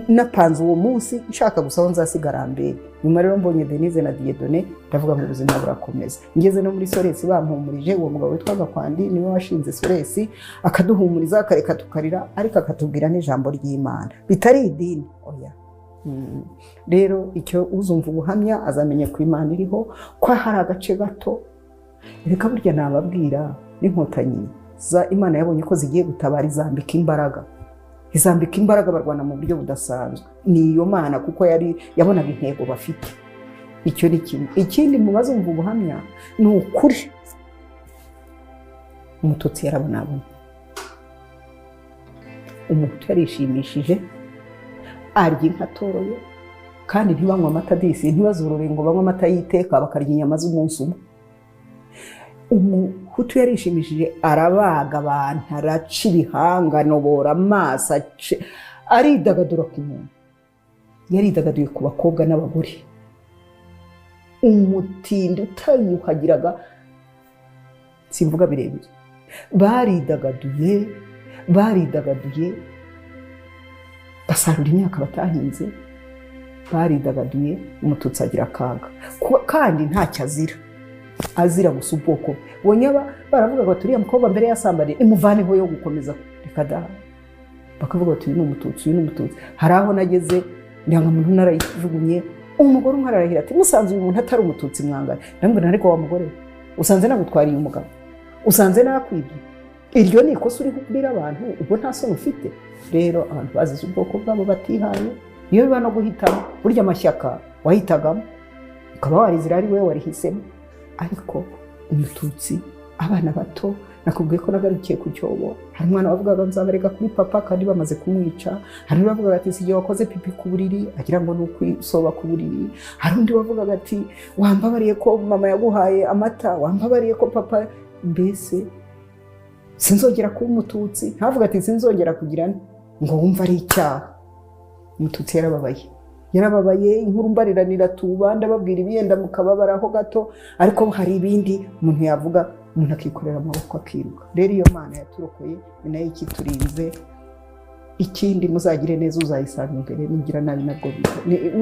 napanze uwo munsi nshaka gusaho nzasigara mbere. Nyuma rero mbonye Denise na Dieudonné ndavuga ngo ubuzima burakomeza. Ngeze no muri Soresi bampumurije, uwo mugabo witwaga Kwandi niwe washinze Soresi, akaduhumuriza akareka tukarira, ariko akatubwira n'ijambo ry'Imana bitari idini, oya. Rero icyo uzumva ubuhamya azamenye ko Imana iriho, ko hari agace gato. Reka burya nababwira n'inkotanyi za Imana yabonye ko zigiye gutabara, izambika imbaraga barwana mu buryo budasanzwe. Niyo Mana kuko yabonaga intego bafite. Icyo ni kimwe. Ikindi mu bazumva ubuhamya ni ukuri, Umututsi yarabonabona, Umuhutu yarishimishije, arya inka atoroye, kandi ntibanywa amata disi, ntibazurure ngo banywe amata y'iteka bakarya inyama z'umunsi umwe. Umuhutu yarishimishije, arabaga abantu, araca ibihanga, anobora amaso, aridagadura ku muntu. Yaridagaduye ku bakobwa n'abagore. Umutindi utayuhagiraga, simvuga birebire. Baridagaduye, basarura imyaka batahinze, baridagaduye. Umututsi agira akaga, kandi ntacyo azira gusa ubwoko. Bonyaba baravuga ngo turiya mukobwa mbere yasambariye imuvaneho yo gukomeza reka da, bakavuga bati uyu ni Umututsi. Hari aho nageze ndangamuntu narayijugunye, umugore umwe ararahira ati musanze uyu muntu atari Umututsi mwangana. Ndambwira ariko wa mugore usanze nagutwariye umugabo, usanze nakwibye, iryo ni ikosa uri kubwira abantu, ubwo nta soni ufite. Rero abantu bazize ubwoko bwabo batihaye, iyo biba no guhitamo, burya amashyaka wahitagamo ukaba warizira ari wowe warihisemo. Ariko Umututsi, abana bato, nakubwiye ko nagarukiye ku cyobo. Hari umwana wavugaga nzabarega kuri papa kandi bamaze kumwica. Hari undi wavugaga ati sijye wakoze pipi ku buriri, agira ngo ni ukwisoba ku buriri. Hari undi wavugaga ati wambabariye ko mama yaguhaye amata, wambabariye ko papa. Mbese sinzongera kuba Umututsi. Ntavuga ati sinzongera kugira ngo wumva ari icyaha. Umututsi yarababaye, inkuru mbariranira tuba ndababwira ibiyenda mukababaraho gato, ariko hari ibindi umuntu yavuga, umuntu akikorera amaboko akiruka. Rero iyo Mana yaturokoye ni nayo ikiturinze. Ikindi muzagire neza uzayisanga imbere, nugira nabi nabwo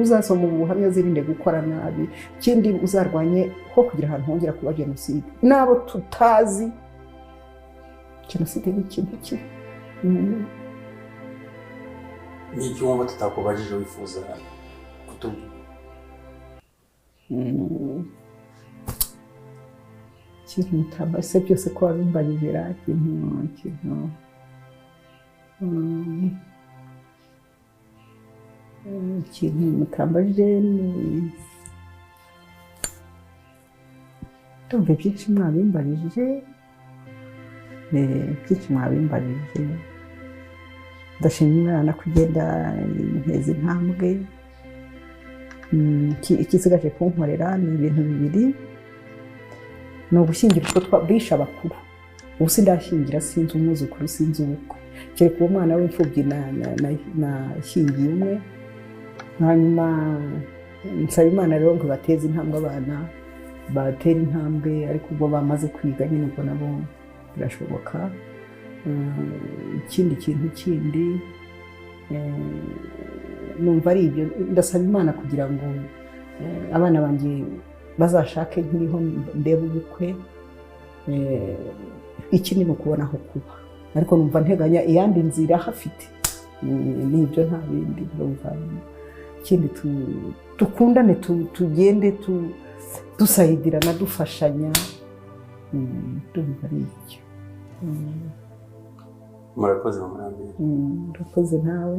uzasoma ubuhamya zirinde gukora nabi. Ikindi uzarwanye ho kugira ahantu hongera kuba jenoside, nabo tutazi. Jenoside ni ikintu kibi. Ni iki wumva tutakubajije wifuza kutubwira? Ikintu mutabase byose ko wabimbajije, ikintu mutabajije ni ndumva byinshi mwabimbajije, ndashima Imana kugenda nteza intambwe. Ikisigaje kunkorera ni ibintu bibiri, ni ugushyingira utwo bishe abakuru. Ubu sindashyingira, sinzi umwuzukuru, sinzi ubukwe, kereka uwo mwana w'imfubyi nashyingiye umwe. Hanyuma nsaba Imana rero ngo bateze intambwe abana, batera intambwe, ariko ubwo bamaze kwiga nyine ubwo nabo birashoboka. Ikindi kintu kindi numva ari ibyo, ndasaba Imana kugira ngo abana banjye bazashake nkiriho ndebe ubukwe. Ikindi ni ukubona aho kuba, ariko numva nteganya iyandi nzira hafite. Nibyo nta bindi. Ikindi dukundane, tugende dusayidirana, dufashanya. Ndumva ari icyo. Murakoze mama. Murakoze nawe.